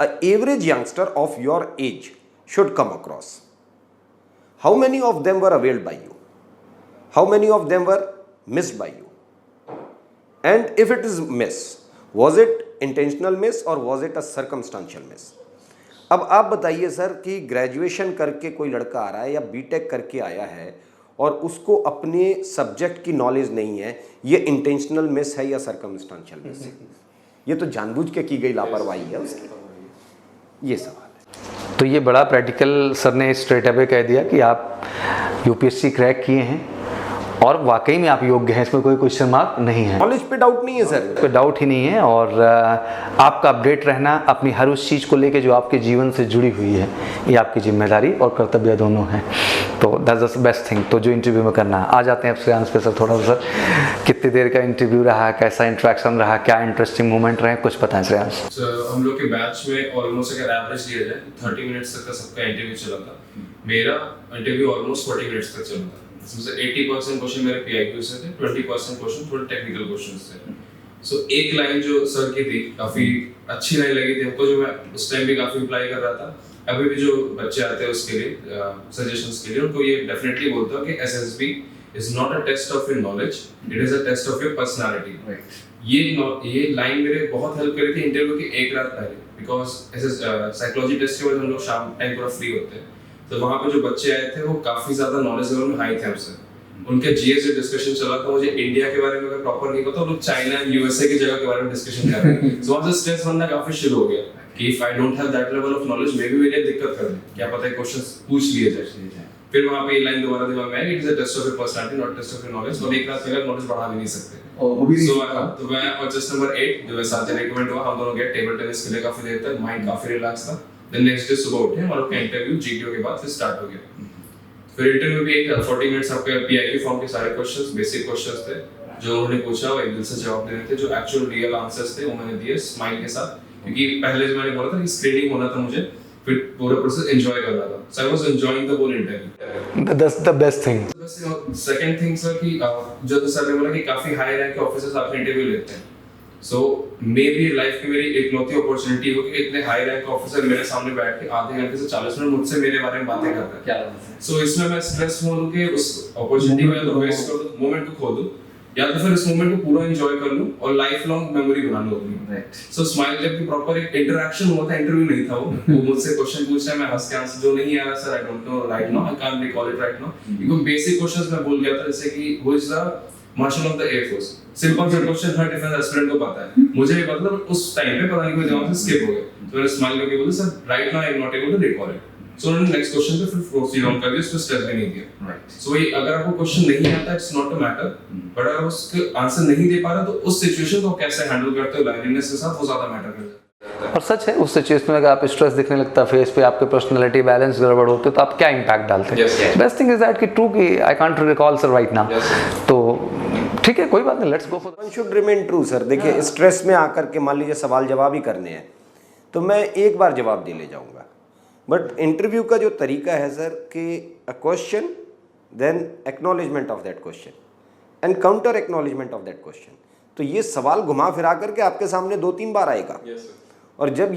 a average youngster of your age should come across. How many of them were availed by you, how many of them were missed by you, and if it is miss, was it intentional miss और was it a circumstantial miss? अब आप बताइए sir कि graduation करके कोई लड़का आ रहा है या बीटेक करके आया है और उसको अपने सब्जेक्ट की नॉलेज नहीं है, ये इंटेंशनल मिस है या सर्कमस्टांशियल मिस है? ये तो जानबूझ के की गई लापरवाही है उसकी, ये सवाल है। तो ये बड़ा प्रैक्टिकल सर ने स्ट्रेट अवे कह दिया कि आप यूपीएससी क्रैक किए हैं और वाकई में आप योग्य हैं, इसमें कोई क्वेश्चन मार्क नहीं है, नॉलेज पे डाउट नहीं है सर, पे डाउट ही नहीं है। और आपका अपडेट रहना अपनी हर उस चीज़ को लेके जो आपके जीवन से जुड़ी हुई है, ये आपकी जिम्मेदारी और कर्तव्य दोनों हैं। तो दैट्स द बेस्ट थिंग, तो जो इंटरव्यू में करना है। आ जाते हैं अब श्रेयांश पे सर, थोड़ा सा कितनी देर का इंटरव्यू रहा, कैसा इंटरेक्शन रहा, क्या इंटरेस्टिंग मोमेंट रहे, कुछ बताएं श्रेयांश। हम लोग के बैच में ऑलमोस्ट अगर एवरेज लिया जाए 30 मिनट्स तक का सबका इंटरव्यू चला था। मेरा इंटरव्यू ऑलमोस्ट 40 मिनट्स तक चला था। इसमें से 80% क्वेश्चन मेरे PIQ से थे, 20% क्वेश्चन थोड़े टेक्निकल क्वेश्चंस थे। सो एक लाइन जो सर की थी काफी अच्छी लाइन लगी थी हमको, जो मैं उस टाइम भी काफी अप्लाई कर रहा था। अभी भी जो बच्चे आते हैं उसके लिए सजेशंस के लिए उनको ये डेफिनेटली बोलता हूँ कि SSB is not a test of your knowledge, it is a test of your personality. ये लाइन मेरे बहुत हेल्प करी थी इंटरव्यू की एक रात पहले, बिकॉज ऐसे साइकोलॉजी टेस्ट के बाद हम लोग शाम टाइम पूरा फ्री होते हैं, तो वहाँ पे जो बच्चे आए थे वो काफी ज्यादा नॉलेज लेवल में हाई थे हमसे। उनके GS जो डिस्कशन चला था, मुझे इंडिया के बारे में अगर प्रॉपर नहीं पता, लोग चाइना USA की जगह के बारे में डिस्कशन कर रहे हैं। सो वहाँ से स्ट्रेस बनना काफी शुरू हो गया कि if I don't have that level of knowledge, may be मेरे दिक्कत कर दे, क्या पता है क्वेश्चंस पूछ लिए जाए। फिर वहाँ पे ये लाइन दोबारा दिमाग में आई, it is a test of your personality not test of your knowledge, और एक रात में नॉलेज बढ़ा भी नहीं सकते। तो मैं और जस्ट नंबर 8 जो साथ में रिकमेंड हुआ, हम दोनों गए टेबल टेनिस के लिए काफी देर तक, माइंड काफी रिलैक्स था। देन नेक्स्ट डे सुबह उठे और अपना इंटरव्यू GTO के बाद फिर स्टार्ट हो गया। फिर इंटरव्यू भी एक 40 मिनट्स आपके PIQ फॉर्म के सारे क्वेश्चंस, बेसिक क्वेश्चंस थे जो उन्होंने पूछा, वो एक दिल से जवाब देने थे, जो एक्चुअल रियल आंसर्स थे वो मैंने दिए स्माइल के साथ। क्योंकि पहले जो मैंने बोला था कि स्क्रीनिंग होना था मुझे, फिर पूरा प्रोसेस एंजॉय करना था, so I was enjoying the whole interview. That's the best thing. Second thing sir कि जो सर ने बोला कि काफी हाई रैंक के ऑफिसर्स आपके इंटरव्यू लेते हैं, सो मे बी लाइफ की मेरी इकलौती अपॉर्चुनिटी हो कि इतने हाई रैंक ऑफिसर मेरे सामने बैठ के आधे घंटे से 40 मिनट मुझसे मेरे बारे में बातें करते हैं। क्या सो इसमें मैं स्ट्रेस हो लूं कि उस अपॉर्चुनिटी को या तो वेस्ट कर दूं, मोमेंट को खो दूं, या तो फिर इस मोमेंट को पूरा एंजॉय कर लूं और लाइफ लॉन्ग मेमोरी बना लूं अपनी। सो स्माइल जब की प्रॉपर एक इंटरेक्शन हुआ था, इंटरव्यू नहीं था वो मुझसे क्वेश्चन पूछ रहा है, मैं हंस के आंसर जो नहीं आ रहा sir I don't know right now, I can't recall it right now, एकदम बेसिक क्वेश्चंस मैं भूल गया था, जैसे कि who is the marshal of the air force, simple सा क्वेश्चन हर डिफेंस एस्पिरेंट को पता है, मुझे भी पता था, उस टाइम पे पता नहीं कोई जवाब से स्किप हो गया, तो मैंने स्माइल करके बोला sir right now I am not able to recall it, so उन्होंने नेक्स्ट क्वेश्चन पे फिर प्रोसीड ऑन कर दिया, उसको स्टेप भी नहीं दिया। राइट, सो ये अगर आपको क्वेश्चन नहीं आता it's not a matter, but अगर उसके आंसर नहीं दे पा रहा तो उस सिचुएशन को कैसे हैंडल करते हो लाइवलीनेस के साथ, वो ज्यादा मैटर करता है। और सच है उस सिचुएशन में अगर आप स्ट्रेस दिखने लगता है फेस पे, आपके पर्सनालिटी बैलेंस गड़बड़ होते तो आप क्या इंपैक्ट डालते हैं। बेस्ट थिंग इज दैट कि ट्रू कि आई can't recall sir right now, तो ठीक है कोई बात नहीं, let's go for one should remain true sir. देखिए स्ट्रेस में आकर के मान लीजिए सवाल जवाब ही करने हैं तो मैं एक बार जवाब दे ले जाऊंगा, बट इंटरव्यू का जो तरीका है सर कि a question then acknowledgement of that question and counter acknowledgement of that question, तो ये सवाल घुमा फिरा करके आपके सामने 2-3 बार आएगा। और जब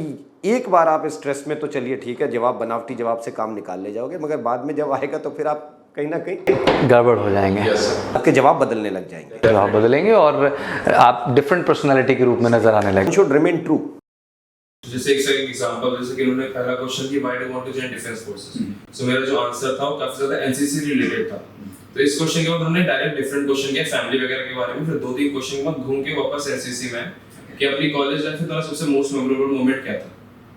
एक बार आप स्ट्रेस में तो चलिए ठीक है जवाब बनावटी जवाब से काम निकाल ले जाओगे, मगर बाद में जब आएगा तो फिर आप कहीं ना कहीं गड़बड़ हो जाएंगे, आपके जवाब बदलने लग जाएंगे, जवाब बदलेंगे और आप डिफरेंट पर्सनालिटी के रूप में नजर आने लगेंगे। Should remain true. जैसे एक एग्जांपल, जैसे कि उन्होंने पहला क्वेश्चन कि why do you want to join defence forces, so मेरा जो आंसर था वो काफी ज्यादा एनसीसी रिलेटेड था, तो इस क्वेश्चन के बाद हमने डायरेक्ट डिफरेंट क्वेश्चन किया फैमिली वगैरह के बारे में, फिर 2-3 क्वेश्चन के बाद घूम के वापस एनसीसी में कि अपनी कॉलेज लाइफ में तुम्हारा सबसे मोस्ट मेमोरेबल मोमेंट क्या था।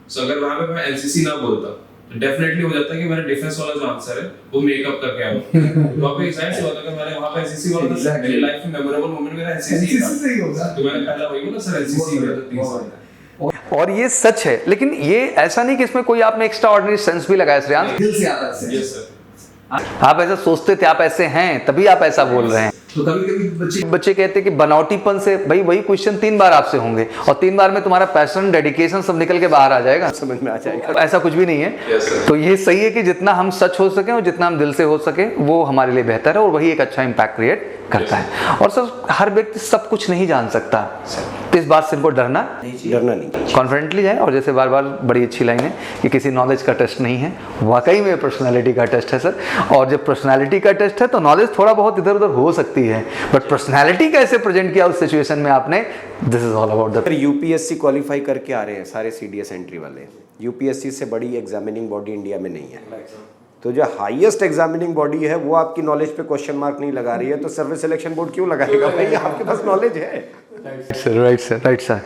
सो अगर वहां पे मैं एनसीसी ना बोलता तो डेफिनेटली हो जाता है कि मेरा डिफेंस वाला जो आंसर है वो मेकअप करके आया, वहां पे एक्साइट से होता कि मैंने वहां पे एनसीसी बोला था, मेरी लाइफ में मेमोरेबल मोमेंट मेरा एनसीसी से ही होगा, तो मैंने पहला वही बोला सर एनसीसी में 3 साल। और ये सच है, लेकिन ये ऐसा नहीं कि इसमें कोई आपने एक्स्ट्रा ऑर्डिनरी सेंस भी लगाया श्रेयांश, दिल से आता है। यस सर, आप ऐसा सोचते थे, आप ऐसे हैं तभी आप ऐसा बोल रहे हैं। तो कभी-कभी बच्चे कहते हैं कि बनावटीपन से, भाई वही क्वेश्चन 3 बार आपसे होंगे और 3 बार में तुम्हारा पैशन डेडिकेशन सब निकल के बाहर आ जाएगा, समझ में आ जाएगा। ऐसा कुछ भी नहीं है। Yes, sir. तो ये सही है कि जितना हम सच हो सके और जितना हम दिल से हो सके वो हमारे लिए बेहतर है और वही एक अच्छा इम्पैक्ट क्रिएट करता है। और सर हर व्यक्ति सब कुछ नहीं जान सकता, तो इस बात से इनको डरना नहीं, कॉन्फिडेंटली जाए। और जैसे बार बार बड़ी अच्छी लाइन है कि किसी नॉलेज का टेस्ट नहीं है, वाकई में पर्सनालिटी का टेस्ट है सर। और जब पर्सनालिटी का टेस्ट है तो नॉलेज थोड़ा बहुत इधर उधर हो सकती है, बट पर्सनालिटी कैसे प्रेजेंट किया उस सिचुएशन में आपने, this is all about the. UPSC qualify करके आ रहे हैं सारे सीडीएस एंट्री वाले, यूपीएससी से बड़ी एग्जामिनिंग बॉडी इंडिया में नहीं है, तो जो हाईएस्ट एग्जामिनिंग बॉडी है वो आपकी नॉलेज पे क्वेश्चन मार्क नहीं लगा रही है, तो सर्विस सिलेक्शन बोर्ड क्यों लगाएगा भाई, आपके पास नॉलेज है। Right sir.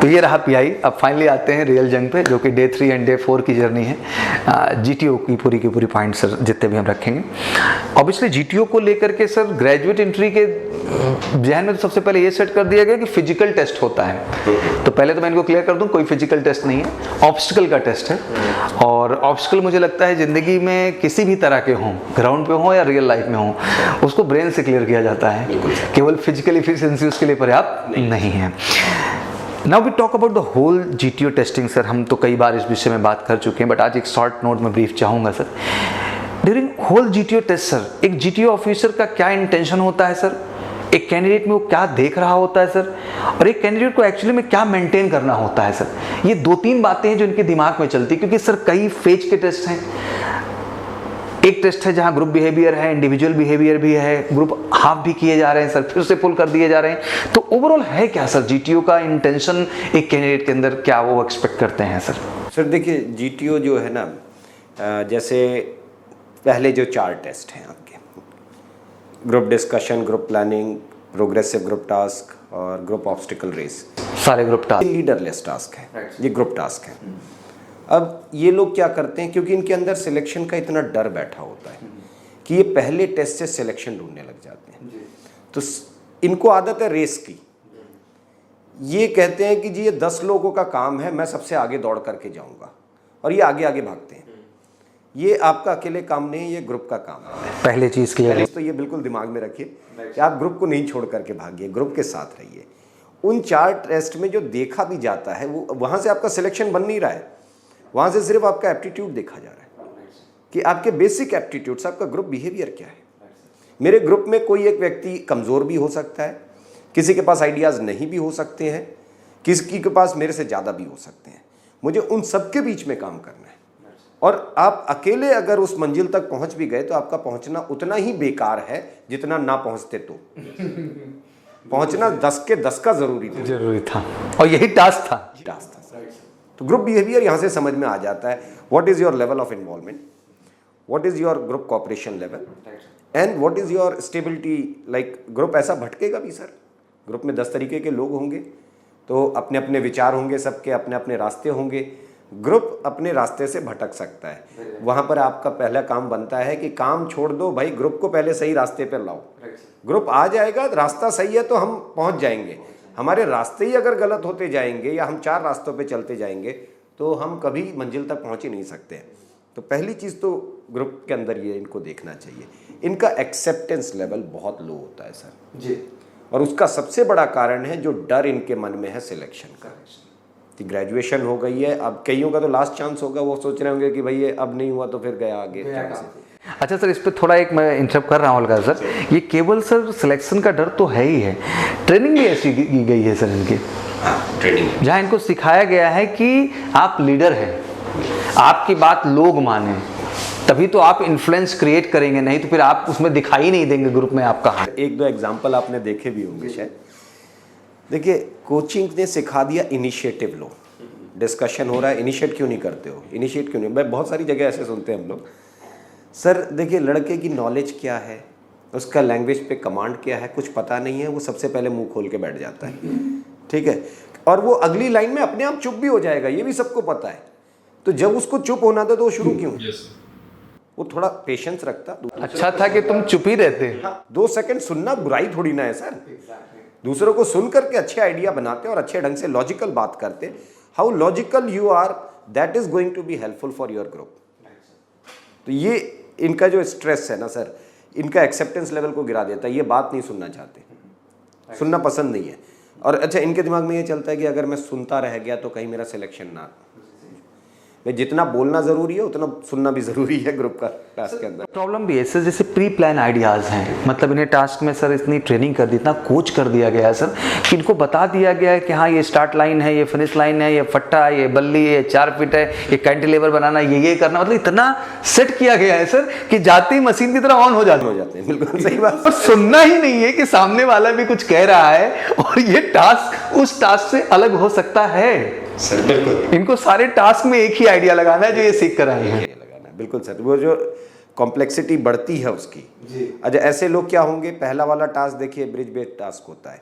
तो ये रहा पीआई। अब फाइनली आते हैं रियल जंग पे, जो कि डे 3 एंड डे 4 की जर्नी है। जीटीओ की पूरी पॉइंट सर जितने भी हम रखेंगे। ऑब्वियसली जीटीओ को लेकर के सर ग्रेजुएट एंट्री के जहन में तो सबसे पहले ये सेट कर दिया गया कि फिजिकल टेस्ट होता है। तो पहले तो मैं इनको क्लियर कर दूं, कोई फिजिकल टेस्ट नहीं है, ऑब्स्टिकल का टेस्ट है। और ऑब्स्टिकल मुझे लगता है ज़िंदगी में किसी भी तरह के हों, ग्राउंड पे हों या रियल लाइफ में हों, उसको ब्रेन से क्लियर किया जाता है, केवल फिजिकल इफिशिएंसी उसके लिए पर्याप्त नहीं है। Now we talk about the whole GTO testing sir. हम तो कई बार इस विषय में बात कर चुके हैं, बट आज एक शॉर्ट नोट में ब्रीफ चाहूँगा सर। During whole GTO test sir, एक जीटीओ ऑफिसर का क्या इंटेंशन होता है सर, एक कैंडिडेट में वो क्या देख रहा होता है सर, और एक कैंडिडेट को एक्चुअली में क्या मेंटेन करना होता है सर। ये 2-3 बातें हैं जो इनके दिमाग में चलती है, क्योंकि सर कई फेज के टेस्ट हैं। एक टेस्ट है जहां ग्रुप बिहेवियर है, इंडिविजुअल बिहेवियर भी है, ग्रुप हाफ भी किए जा रहे हैं सर, फिर से फुल कर दिए जा रहे हैं। तो ओवरऑल है क्या सर जीटीओ का इंटेंशन एक कैंडिडेट के अंदर, क्या वो एक्सपेक्ट करते हैं सर? सर देखिए जीटीओ जो है ना, जैसे पहले जो 4 टेस्ट हैं आपके, group discussion, group planning, progressive group task और ग्रुप ऑब्स्टिकल रेस, सारे ग्रुप टास्क लीडरलेस टास्क है, ये ग्रुप टास्क है। अब ये लोग क्या करते हैं, क्योंकि इनके अंदर सिलेक्शन का इतना डर बैठा होता है कि ये पहले टेस्ट से सिलेक्शन ढूंढने लग जाते हैं, तो इनको आदत है रेस की। ये कहते हैं कि जी ये 10 लोगों का काम है, मैं सबसे आगे दौड़ करके जाऊंगा, और ये आगे आगे भागते हैं। ये आपका अकेले काम नहीं है, ये ग्रुप का काम है। पहले चीज क्लियर है, तो ये बिल्कुल दिमाग में रखिए कि आप ग्रुप को नहीं छोड़ करके भागिए, ग्रुप के साथ रहिए। उन 4 टेस्ट में जो देखा भी जाता है वो वहाँ से आपका सिलेक्शन बन नहीं रहा है, वहाँ से सिर्फ आपका एप्टीट्यूड देखा जा रहा है कि आपके बेसिक एप्टीट्यूड्स, आपका ग्रुप बिहेवियर क्या है। मेरे ग्रुप में कोई एक व्यक्ति कमज़ोर भी हो सकता है, किसी के पास आइडियाज़ नहीं भी हो सकते हैं, किसी के पास मेरे से ज़्यादा भी हो सकते हैं। मुझे उन सब के बीच में काम करना है। और आप अकेले अगर उस मंजिल तक पहुंच भी गए तो आपका पहुंचना उतना ही बेकार है जितना ना पहुंचते तो। पहुंचना 10 के 10 का जरूरी था और यही टास्क था। तो ग्रुप बिहेवियर यहाँ से समझ में आ जाता है। What is your level of involvement, what is your group cooperation level and what is your stability. Like group ऐसा भटकेगा भी सर, ग्रुप में 10 तरीके के लोग होंगे तो अपने अपने विचार होंगे, सबके अपने अपने रास्ते होंगे। ग्रुप अपने रास्ते से भटक सकता है। वहाँ पर आपका पहला काम बनता है कि काम छोड़ दो भाई, ग्रुप को पहले सही रास्ते पर लाओ। ग्रुप आ जाएगा, रास्ता सही है तो हम पहुँच जाएंगे। हमारे रास्ते ही अगर गलत होते जाएंगे या हम 4 रास्तों पे चलते जाएंगे तो हम कभी मंजिल तक पहुँच ही नहीं सकते। तो पहली चीज़ तो ग्रुप के अंदर ये इनको देखना चाहिए, इनका एक्सेप्टेंस लेवल बहुत लो होता है सर जी। और उसका सबसे बड़ा कारण है जो डर इनके मन में है सिलेक्शन का। कि ग्रेजुएशन हो गई है, अब कईयों का तो लास्ट चांस होगा, वो सोच रहे होंगे कि भाई ये अब नहीं हुआ तो फिर गया आगे। अच्छा सर, इस पे थोड़ा एक मैं इंटरप्ट कर रहा हूँ अलका सर, ये केवल सर सिलेक्शन का डर तो है ही है, ट्रेनिंग भी ऐसी की गई है सर इनकी। ट्रेनिंग जहाँ इनको सिखाया गया है कि आप लीडर हैं, आपकी बात लोग माने, तभी तो आप इन्फ्लुएंस क्रिएट करेंगे, नहीं तो फिर आप उसमें दिखाई नहीं देंगे ग्रुप में आपका। 1-2 एग्जाम्पल आपने देखे भी होंगे शायद। देखिए, कोचिंग ने सिखा दिया इनिशिएटिव लो। डिस्कशन हो रहा है, इनिशिएट क्यों नहीं करते हो, इनिशिएट क्यों नहीं। मैं बहुत सारी जगह ऐसे सुनते हैं हम लोग। सर देखिए, लड़के की नॉलेज क्या है, उसका लैंग्वेज पे कमांड क्या है, कुछ पता नहीं है, वो सबसे पहले मुंह खोल के बैठ जाता है, ठीक है। और वो अगली लाइन में अपने आप चुप भी हो जाएगा, ये भी सबको पता है। तो जब उसको चुप होना था तो वो शुरू क्यों? वो थोड़ा पेशेंस रखता। अच्छा था कि तुम चुप ही रहते। हाँ, 2 सेकंड सुनना बुराई थोड़ी ना है सर। दूसरों को सुन करके अच्छे आइडिया बनाते और अच्छे ढंग से लॉजिकल बात करते। How logical you are, that is going to be helpful for your group. तो ये इनका जो स्ट्रेस है ना सर, इनका एक्सेप्टेंस लेवल को गिरा देता है। ये बात नहीं सुनना चाहते, सुनना पसंद नहीं है। और अच्छा, इनके दिमाग में ये चलता है कि अगर मैं सुनता रह गया तो कहीं मेरा सिलेक्शन ना। भाई जितना बोलना जरूरी है उतना सुनना भी जरूरी है ग्रुप का टास्क के अंदर। प्रॉब्लम भी है सर, जैसे प्री प्लान आइडियाज़ हैं, मतलब इन्हें टास्क में सर इतनी ट्रेनिंग कर दी, इतना कोच कर दिया गया है सर कि इनको बता दिया गया है कि हाँ ये स्टार्ट लाइन है, ये फिनिश लाइन है, ये फट्टा है, ये बल्ली है, 4 फीट है, ये कैंटिलीवर बनाना, ये करना, मतलब इतना सेट किया गया है सर कि जाते ही मशीन की तरह ऑन हो जाते हैं। बिल्कुल सही बात। और सुनना ही नहीं है कि सामने वाला भी कुछ कह रहा है और ये टास्क उस टास्क से अलग हो सकता है सर। बिल्कुल, इनको सारे टास्क में एक ही आइडिया लगाना है जो ये सीख कर आए हैं। बिल्कुल सर, वो जो कॉम्प्लेक्सिटी बढ़ती है उसकी। अच्छा, ऐसे लोग क्या होंगे, पहला वाला टास्क देखिए ब्रिज बेस्ड टास्क होता है,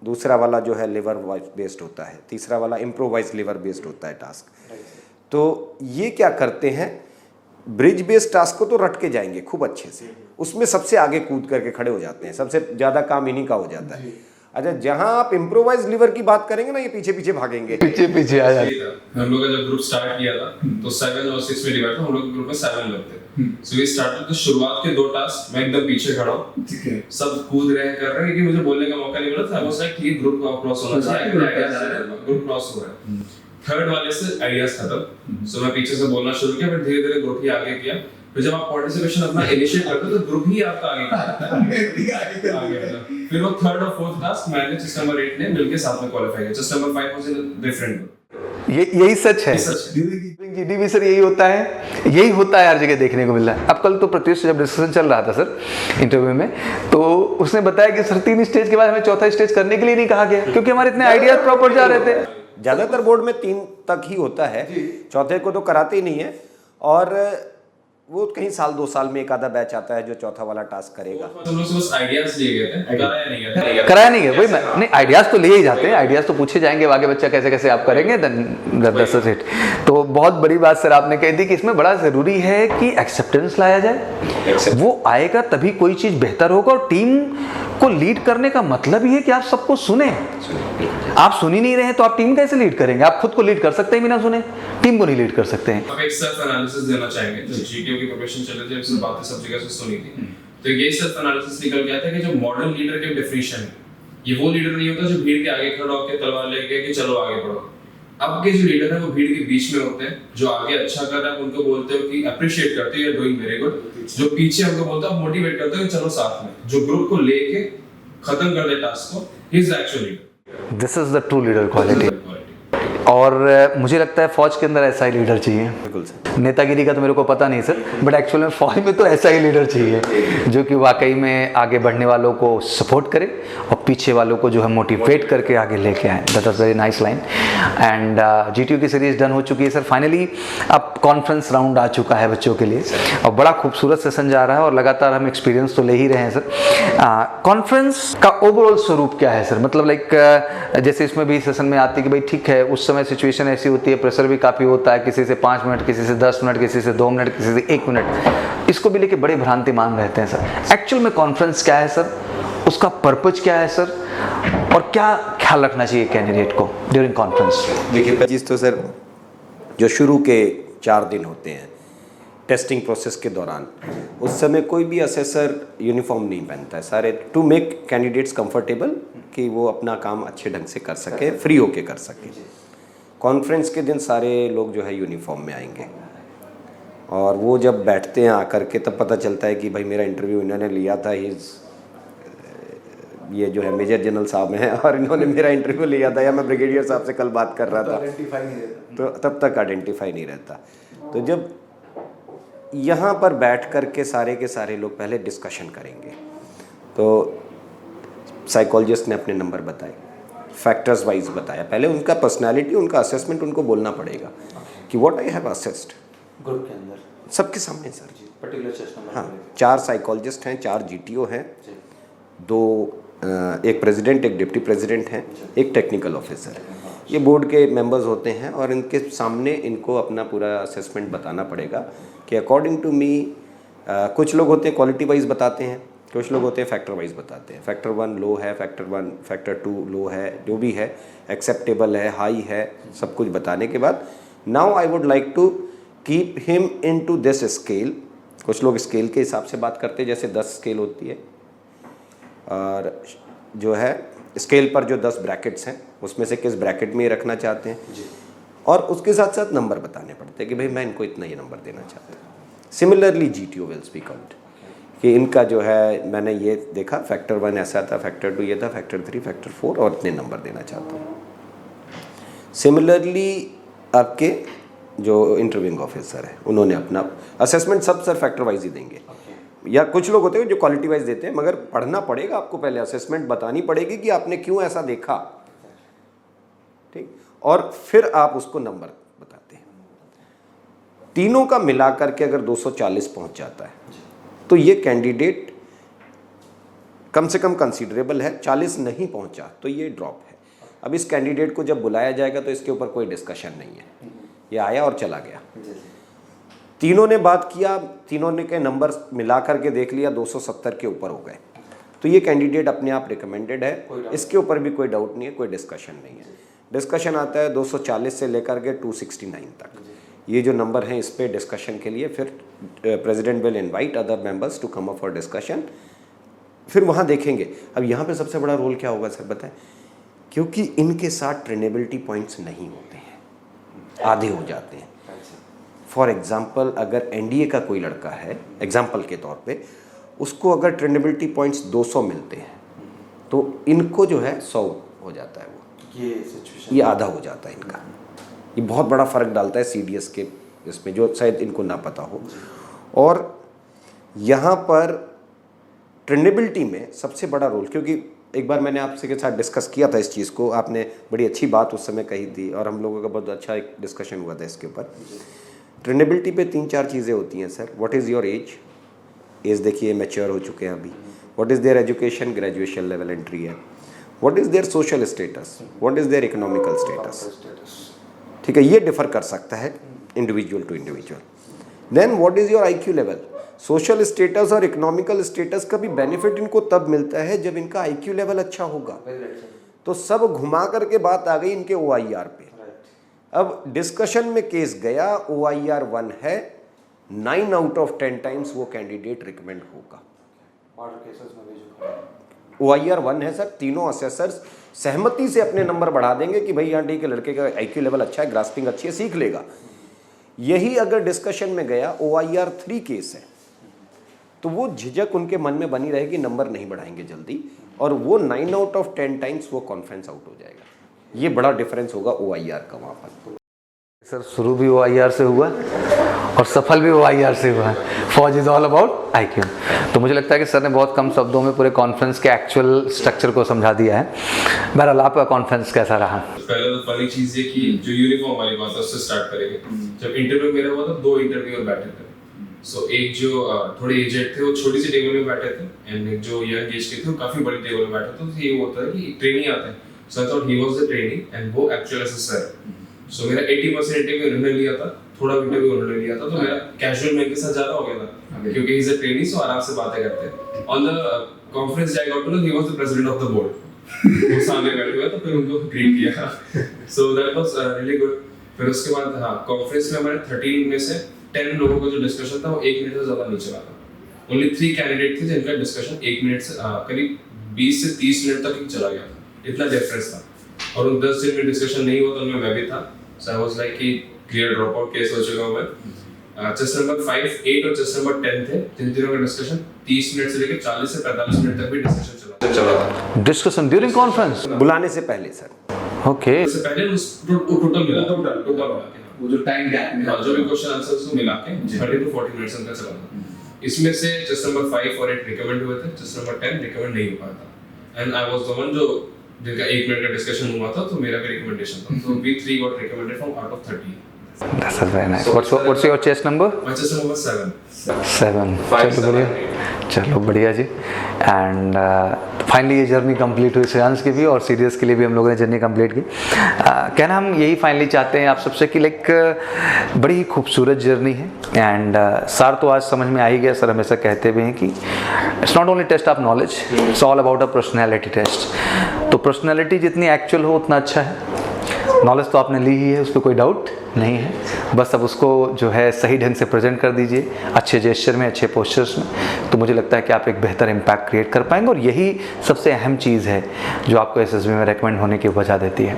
दूसरा वाला जो है लिवर बेस्ड होता है, तीसरा वाला इम्प्रोवाइज लिवर बेस्ड होता है टास्क। तो ये क्या करते हैं, ब्रिज बेस्ड टास्क को तो रट के जाएंगे खूब अच्छे से, उसमें सबसे आगे कूद करके खड़े हो जाते हैं, सबसे ज़्यादा काम इन्हीं का हो जाता है। अच्छा, जहां आप इम्प्रोवाइज लिवर की बात करेंगे ना, ये पीछे पीछे भागेंगे, पीछे आ जाते। हम लोग का जब ग्रुप स्टार्ट किया था तो 7 और 6 में डिवाइड था, हम लोग ग्रुप में 7 लोग थे। सो वी स्टार्टेड, तो शुरुआत के 2 टास्क मैं एकदम पीछे खड़ा हूं, ठीक है, सब कूद रहे कर रहे हैं कि मुझे बोलने का मौका नहीं मिला था। आई वाज लाइक ये ग्रुप क्रॉस होना चाहिए, ग्रुप क्रॉस हो रहा है। थर्ड वाले से आइडियाज खत्म, सो मैं पीछे से बोलना शुरू किया, फिर धीरे धीरे ग्रुप ही आगे किया। फिर जब आप पार्टिसिपेशन अपना इनिशिएट करते हो तो ग्रुप ही आपका आगे करता है। फिर वो थर्ड और फोर्थ टास्क मैंने चेस नंबर 8 ने मिलके साथ में क्वालीफाई किया। Chest number 5 was in different. यही सच है। जीडी भी सर यही होता है, यही होता है हर जगह देखने को मिल रहा है। अब कल तो प्रत्युष जब डिस्कशन चल रहा था सर इंटरव्यू में, तो उसने बताया कि सर 3 स्टेज के बाद हमें चौथा स्टेज करने के लिए नहीं कहा गया क्योंकि हमारे इतने आइडियाज प्रॉपर जा रहे थे। ज्यादातर बोर्ड में 3 तक ही होता है, चौथे को तो कराते ही नहीं है। और वो कहीं साल 2 साल में एक आधा बैच आता है जो चौथा वाला टास्क करेगा। तो लोग बस आइडियाज लिए गए थे, कराया नहीं गया। वही नहीं, आइडियाज तो लिए ही जाते हैं, आइडियाज तो पूछे जाएंगे आगे बच्चा कैसे कैसे आप करेंगे, दस सेट। तो बहुत बड़ी बात सर आपने कह दी कि इसमें बड़ा जरूरी है कि एक्सेप्टेंस लाया जाए, वो आएगा तभी कोई चीज बेहतर होगा। और टीम को लीड करने का मतलब ये है कि आप सबको सुने। आप सुन ही नहीं रहे तो आप टीम कैसे लीड करेंगे? आप खुद को लीड कर सकते हैं बिना सुने, टीम को नहीं लीड कर सकते हैं। अब एक सेल्फ एनालिसिस देना चाहेंगे। जब जीटीओ की प्रिपरेशन चल रही थी, बातें सब जगह से सुनी थी, तो ये सेल्फ एनालिसिस निकल गया था कि जो मॉडर्न लीडर के डेफिनेशन है ये वो लीडर नहीं होता जो भीड़ के आगे खड़ा होकर तलवार लेके कि चलो आगे बढ़ो। अब के जो लीडर है वो भीड़ के बीच में होते हैं, जो आगे अच्छा कर रहा है उनको बोलते हो कि अप्रिशिएट करते हो, you are doing very good. जो पीछे हमको बोलता है मोटिवेट करते हो कि चलो साथ में, जो ग्रुप को लेके खत्म कर दे टास्क को, he is the actual leader. This is the true leader quality. और मुझे लगता है फौज के अंदर ऐसा ही लीडर चाहिए। बिल्कुल सर। नेतागिरी का तो मेरे को पता नहीं सर, बट एक्चुअल में फौज में तो ऐसा ही लीडर चाहिए जो कि वाकई में आगे बढ़ने वालों को सपोर्ट करे और पीछे वालों को जो है मोटिवेट करके आगे लेके आए। That was very nice line. And GTU की सीरीज डन हो चुकी है सर। फाइनली अब कॉन्फ्रेंस राउंड आ चुका है बच्चों के लिए और बड़ा खूबसूरत सेशन जा रहा है और लगातार हम एक्सपीरियंस तो ले ही रहे हैं सर। कॉन्फ्रेंस का ओवरऑल स्वरूप क्या है सर? मतलब लाइक जैसे इसमें भी सेशन में आती है कि भाई ठीक है उस समय सिचुएशन ऐसी होती है, प्रेशर भी काफ़ी होता है, किसी से 5 मिनट, किसी से 10 मिनट, किसी से 2 मिनट, किसी से 1 मिनट, इसको भी लेके बड़े भ्रांतिमान रहते हैं सर। एक्चुअल में कॉन्फ्रेंस क्या है सर, उसका पर्पज क्या है सर, और क्या ख्याल रखना चाहिए कैंडिडेट को ड्यूरिंग कॉन्फ्रेंस? देखिए चीज़ तो सर जो शुरू के 4 दिन होते हैं टेस्टिंग प्रोसेस के दौरान, उस समय कोई भी असेसर यूनिफॉर्म नहीं पहनता है सारे, टू मेक कैंडिडेट्स कंफर्टेबल कि वो अपना काम अच्छे ढंग से कर सके, फ्री होके कर सके। कॉन्फ्रेंस के दिन सारे लोग जो है यूनिफॉर्म में आएंगे और वो जब बैठते हैं आकर के तब पता चलता है कि भाई मेरा इंटरव्यू इन्होंने लिया था, ये जो है मेजर जनरल साहब हैं और इन्होंने मेरा इंटरव्यू लिया था, या मैं ब्रिगेडियर साहब से कल बात कर रहा था, तो तब तक आइडेंटिफाई नहीं रहता। तो जब यहाँ पर बैठ कर के सारे लोग पहले डिस्कशन करेंगे, तो साइकोलॉजिस्ट ने अपने नंबर बताए, फैक्टर्स वाइज बताया, पहले उनका पर्सनालिटी, उनका असेसमेंट उनको बोलना पड़ेगा कि what I have assessed group के अंदर सबके सामने सर। पर्टिकुलर सेशन में। हाँ, 4 साइकोलॉजिस्ट हैं, 4 जीटीओ हैं, 2 एक प्रेसिडेंट, एक डिप्टी प्रेसिडेंट हैं, एक टेक्निकल ऑफिसर है। ये बोर्ड के मेंबर्स होते हैं और इनके सामने इनको अपना पूरा असेसमेंट बताना पड़ेगा कि अकॉर्डिंग टू मी, कुछ लोग होते हैं क्वालिटी वाइज बताते हैं, कुछ लोग होते हैं फैक्टर वाइज बताते हैं। फैक्टर 1 लो है, फैक्टर 2 लो है, जो भी है एक्सेप्टेबल है, हाई है, सब कुछ बताने के बाद now I would like to keep him into this scale. कुछ लोग स्केल के हिसाब से बात करते हैं, जैसे 10 स्केल होती है और जो है स्केल पर जो 10 ब्रैकेट्स हैं उसमें से किस ब्रैकेट में ये रखना चाहते हैं, और उसके साथ साथ नंबर बताने पड़ते हैं कि भाई मैं इनको इतना ये नंबर देना चाहता हूँ। Similarly GTO will speak out कि इनका जो है मैंने ये देखा, फैक्टर 1 ऐसा था, फैक्टर 2 ये था, फैक्टर 3, फैक्टर 4 और इतने नंबर देना चाहता हूँ। सिमिलरली आपके जो इंटरव्यूइंग ऑफिसर है उन्होंने अपना असेसमेंट सब सर फैक्टर वाइज ही देंगे, या कुछ लोग होते हैं जो क्वालिटी वाइज देते हैं, मगर पढ़ना पड़ेगा आपको, पहले असेसमेंट बतानी पड़ेगी कि आपने क्यों ऐसा देखा, ठीक, और फिर आप उसको नंबर बताते हैं। तीनों का मिला करके अगर 240 पहुंच जाता है तो ये कैंडिडेट कम से कम कंसीडरेबल है, 40 नहीं पहुंचा तो ये ड्रॉप है। अब इस कैंडिडेट को जब बुलाया जाएगा तो इसके ऊपर कोई डिस्कशन नहीं है, ये आया और चला गया। तीनों ने बात किया, तीनों ने के नंबर मिला करके देख लिया 270 के ऊपर हो गए, तो ये कैंडिडेट अपने आप रिकमेंडेड है, इसके ऊपर भी कोई डाउट नहीं है, कोई डिस्कशन नहीं है। डिस्कशन आता है 240 से लेकर के 269 तक, ये जो नंबर हैं इस पे डिस्कशन के लिए फिर president will invite other members to come up for discussion, फिर वहाँ देखेंगे। अब यहाँ पे सबसे बड़ा रोल क्या होगा सर बताएं, क्योंकि इनके साथ ट्रेनेबिलिटी पॉइंट्स नहीं होते हैं, आधे हो जाते हैं। फॉर एग्जाम्पल अगर एनडीए का कोई लड़का है, एग्जाम्पल के तौर पे, उसको अगर ट्रेनेबिलिटी पॉइंट्स 200 मिलते हैं तो इनको जो है 100 हो जाता है, वो ये सिचुएशन, ये आधा हो जाता है इनका। ये बहुत बड़ा फ़र्क डालता है सीडीएस के इसमें, जो शायद इनको ना पता हो। और यहाँ पर ट्रेनेबिलिटी में सबसे बड़ा रोल, क्योंकि एक बार मैंने आपसे के साथ डिस्कस किया था इस चीज़ को, आपने बड़ी अच्छी बात उस समय कही थी और हम लोगों का बहुत अच्छा एक डिस्कशन हुआ था इसके ऊपर। ट्रेनेबिलिटी पे 3-4 चीज़ें होती हैं sir. What is your age देखिए मैच्योर हो चुके हैं अभी। What is their education, graduation level entry है। What is their social status, what is their economical status, ठीक है, ये डिफर कर सकता है individual to individual. Then what is your IQ level. Social status और इकोनॉमिकल स्टेटस का भी बेनिफिट इनको तब मिलता है जब इनका आईक्यू लेवल अच्छा होगा। तो सब घुमा करके बात आ गई इनके OIR पे। अब डिस्कशन में केस गया, OIR 1 है, 9 आउट ऑफ 10 टाइम्स वो कैंडिडेट रिकमेंड होगा। OIR 1 है सर, तीनों असेसर्स सहमति से अपने नंबर बढ़ा देंगे कि भाई हाँ ठीक है, लड़के का IQ लेवल अच्छा है, ग्रास्पिंग अच्छी है, सीख लेगा। यही अगर डिस्कशन में गया OIR 3 केस है तो वो झिझक उनके मन में बनी रहेगी, नंबर नहीं बढ़ाएंगे जल्दी, और वो 9 आउट ऑफ 10 टाइम्स वो कॉन्फ्रेंस आउट हो जाएगा। ये बड़ा डिफरेंस होगा OIR का वहाँ पर। सर शुरू भी OIR से हुआ और सफल भी OIR से हुआ। फौज इज ऑल अबाउट IQ। तो मुझे लगता है कि सर ने बहुत कम शब्दों में पूरे कॉन्फ्रेंस के एक्चुअल स्ट्रक्चर को समझा दिया है। बहरहाल आपका कॉन्फ्रेंस कैसा रहा? पहले तो फनी चीज ये कि जो यूनिफॉर्म वाली बात है उससे स्टार्ट करेंगे। जब इंटरव्यू मेरा हुआ था 2 इंटरव्यूअर बैठे थे। सो एक जो थोड़े एजेड थे वो छोटी सी टेबल में बैठे थे, एंड एक जो यंग एज के थे वो काफी बड़ी टेबल में बैठे थे। तो ये होता है कि ट्रेनी आते हैं, so I thought he was the trainee and वो एक्चुअल असिस्टेंट है। सो मेरा 80% इंटरव्यू उन्होंने लिया था, थोड़ा इंटरव्यू उन्होंने लिया था, तो मेरा कैजुअल मेरे के साथ ज्यादा हो गया था क्योंकि ही इज अ ट्रेनी, सो आराम से बातें करते हैं। On the conference I got to know he was the president of the board. वो सामने बैठे हुए, तो फिर उनको ग्रीट किया। So that was really good. फिर उसके बाद हाँ, कॉन्फ्रेंस में हमारे 13 में से 10 लोगों का जो डिस्कशन था वो 1 मिनट से ज्यादा नहीं चला था। ओनली 3 कैंडिडेट थे जिनका डिस्कशन 1 मिनट से करीब 20 से 30 मिनट तक ही चला गया था। इतना डिफरेंस था। और उन 10 दिन में डिस्कशन नहीं हुआ तो उनमें मैं भी था। सो आई वाज लाइक कि क्लियर ड्रॉप आउट केस हो चुका हूं मैं। चेस्ट नंबर 5, 8 और चेस्ट नंबर 10 थे, जिन तीनों का डिस्कशन 30 मिनट से लेकर 40 से 45 मिनट तक भी डिस्कशन चला था। Discussion during conference? बुलाने से पहले सर। ओके। उससे पहले टोटल मिला टोटल वो जो टाइम गैप जो भी क्वेश्चन आंसर्स को मिला के 30 to 40 मिनट्स का चला था। इसमें से चेस्ट नंबर 5 और 8 रिकमेंड हुए थे, चेस्ट नंबर 10 रिकमेंड नहीं हो पाया था। And I was the one जो जिनका 1 मिनट का डिस्कशन हुआ था, तो मेरा भी रिकमेंडेशन था। So we 3 got recommended from out of 30. That's very nice. What's your chest number? My chest number was 7. 7. Five, चलो 7, बढ़िया, चलो बढ़िया जी। एंड फाइनली ये जर्नी कंप्लीट हुई श्रेयांश की भी, और सीरियस के लिए भी हम लोगों ने जर्नी कंप्लीट की। कहना हम यही फाइनली चाहते हैं आप सबसे कि लाइक बड़ी ही खूबसूरत जर्नी है। एंड सर तो आज समझ में आ ही गया, सर हमेशा कहते भी हैं कि it's not only test of knowledge, it's all about a personality test. तो पर्सनैलिटी जितनी एक्चुअल हो उतना अच्छा है। नॉलेज तो आपने ली ही है, उस पर कोई डाउट नहीं है, बस अब उसको जो है सही ढंग से प्रेजेंट कर दीजिए, अच्छे जेस्चर में, अच्छे पोस्चर्स में, तो मुझे लगता है कि आप एक बेहतर इम्पैक्ट क्रिएट कर पाएंगे। और यही सबसे अहम चीज़ है जो आपको SSB में रेकमेंड होने की वजह देती है।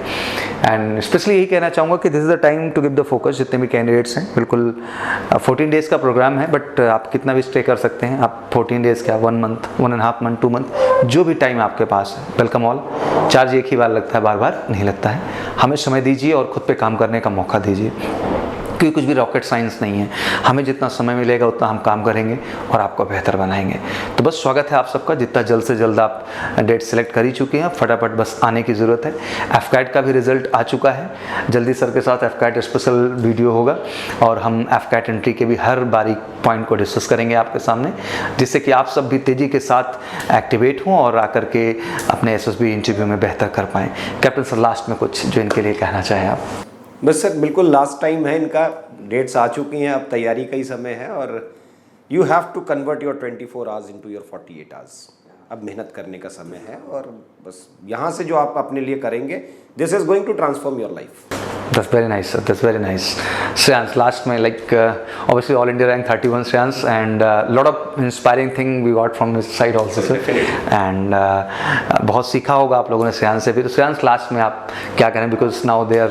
एंड स्पेशली यही कहना चाहूँगा कि this is the time to give the focus. जितने भी कैंडिडेट्स हैं, बिल्कुल 14 डेज़ का प्रोग्राम है, बट आप कितना भी स्टे कर सकते हैं। आप 14 डेज़ क्या, 1 मंथ, 1.5 मंथ, 2 मंथ, जो भी टाइम आपके पास है, वेलकम ऑल। चार्ज एक ही बार लगता है, बार बार नहीं लगता है। हमें समय दीजिए और खुद पे काम करने का मौका दीजिए, क्योंकि कुछ भी रॉकेट साइंस नहीं है। हमें जितना समय मिलेगा उतना हम काम करेंगे और आपको बेहतर बनाएंगे। तो बस स्वागत है आप सबका। जितना जल्द से जल्द आप डेट सेलेक्ट कर ही चुके हैं, फटाफट बस आने की ज़रूरत है। FCAT का भी रिजल्ट आ चुका है, जल्दी सर के साथ FCAT स्पेशल वीडियो होगा, और हम FCAT एंट्री के भी हर बारीक पॉइंट को डिस्कस करेंगे आपके सामने, जिससे कि आप सब भी तेज़ी के साथ एक्टिवेट हों और आकर के अपने SSB इंटरव्यू में बेहतर कर पाएँ। कैप्टन सर, लास्ट में कुछ जो इनके लिए कहना चाहें आप? बस सर, बिल्कुल लास्ट टाइम है इनका, डेट्स आ चुकी हैं, अब तैयारी का ही समय है, और you have to convert your 24 hours into your 48 hours. अब मेहनत करने का समय है, और बस यहाँ से जो आप अपने लिए करेंगे, this is going to transform your life. That's very nice, sir. That's very nice. Shreyans, last में like obviously All India rank 31 Shreyans, and lot of inspiring thing we got from his side also, sir. And बहुत सीखा होगा आप लोगों ने Shreyans से भी। तो Shreyans, लास्ट में आप क्या करें, because now they are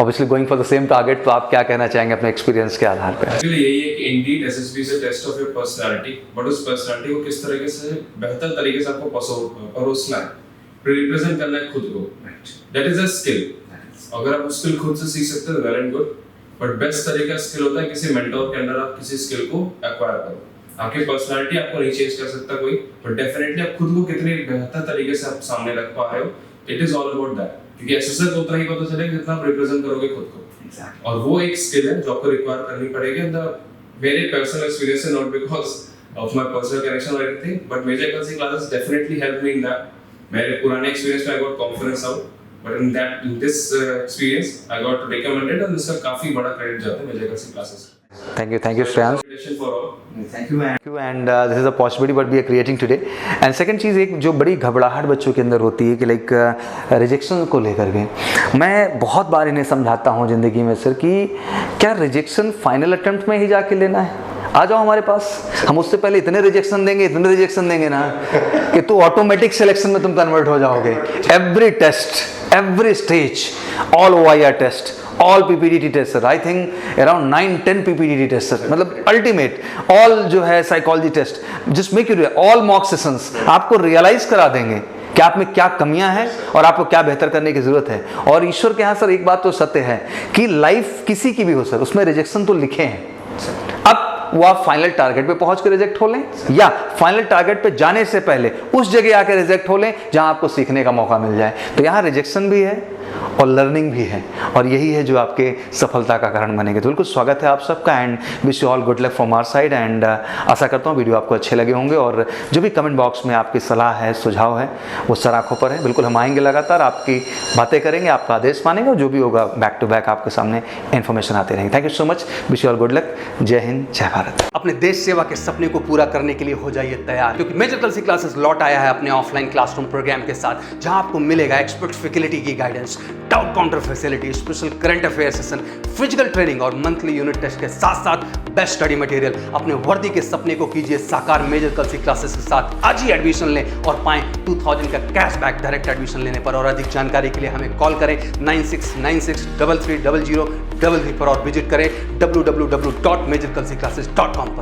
obviously going for the same target, तो आप क्या कहना चाहेंगे अपने एक्सपीरियंस के आधार पे? एक्चुअली यही है कि इंडीड SSB से test of your personality, but उस पर्सनालिटी को किस तरीके से बेहतर तरीके से आपको परोसना है, रिप्रेजेंट करना है खुद को। That is a skill. अगर आप स्किल खुद से सीख सकते हैं well and good, but best तरीका स्किल होता है किसी मेंटोर के अंडर आप किसी स्किल को एक्वायर करो। आपकी पर्सनालिटी आपको नहीं चेंज कर सकता कोई, बट डेफिनेटली आप खुद को कितने बेहतर तरीके से आप सामने रख पा रहे हो, it is all about that. क्योंकि एसएसआर को उतना ही पता चलेगा जितना आप रिप्रेजेंट करोगे खुद को, और वो एक स्किल है जो आपको रिक्वायर करनी पड़ेगी। एंड मेरे पर्सनल एक्सपीरियंस है, not because of my personal connection और anything, but major classes classes definitely help me in that. मेरे पुराने एक्सपीरियंस में I got confidence out, but in this experience I got recommended, and इसका काफी बड़ा credit जाता है major classes. Thank you Shreyans. For all. Thank you. And this is a possibility what we are creating today. And second चीज़, एक जो बड़ी घबराहट बच्चों के अंदर होती है कि लाइक रिजेक्शन को लेकर के, मैं बहुत बार इन्हें समझाता हूँ ज़िंदगी में सर कि क्या रिजेक्शन फाइनल अटेम्प्ट में ही जाके लेना है? आ जाओ हमारे पास, हम उससे पहले इतने रिजेक्शन देंगे ना कि तू ऑटोमेटिक सिलेक्शन में तुम कन्वर्ट हो जाओगे। Every test, every stage, all OIR test, all PPDT test, I think around 9-10 PPDT test, मतलब अल्टीमेट, ऑल जो है psychology test, just make you all mock sessions आपको रियलाइज करा देंगे कि आप में क्या कमियां हैं और आपको क्या बेहतर करने की जरूरत है। और ईश्वर के यहाँ सर एक बात तो सत्य है कि लाइफ किसी की भी हो सर, उसमें रिजेक्शन तो लिखे हैं। अब वो आप फाइनल टारगेट पे पहुंच के रिजेक्ट हो लें या फाइनल टारगेट पे जाने से पहले उस जगह आके रिजेक्ट हो लें जहां आपको सीखने का मौका मिल जाए। तो यहाँ रिजेक्शन भी है और लर्निंग भी है, और यही है जो आपके सफलता का कारण बनेगा। तो बिल्कुल स्वागत है आप सबका and wish you all good luck from our side. And आशा करता हूँ वीडियो आपको अच्छे लगे होंगे, और जो भी कमेंट बॉक्स में आपकी सलाह है, सुझाव है, वो सर आंखों पर है। बिल्कुल हम आएंगे, लगातार आपकी बातें करेंगे, आपका आदेश मानेंगे, और जो भी होगा बैक टू बैक आपके सामने इन्फॉर्मेशन आते रहेंगे। Thank you so much, wish you all good luck. जय हिंद, जय भारत। अपने देश सेवा के सपने को पूरा करने के लिए हो जाइए तैयार, क्योंकि मेजर कलसी क्लासेस लौट आया है अपने ऑफलाइन क्लासरूम प्रोग्राम के साथ, जहां आपको मिलेगा एक्सपर्ट फैकल्टी की guidance, doubt counter facility, special current affair session, physical training और मंथली यूनिट टेस्ट के साथ साथ बेस्ट स्टडी मटेरियल। अपने वर्दी के सपने को कीजिए साकार मेजर कलसी क्लासेस के साथ। आज ही एडमिशन लें और पाएं 2000 का कैशबैक डायरेक्ट एडमिशन लेने पर। और अधिक जानकारी के लिए हमें कॉल करें 9696330033 पर और विजिट करें www.majorkalsiclasses.com पर।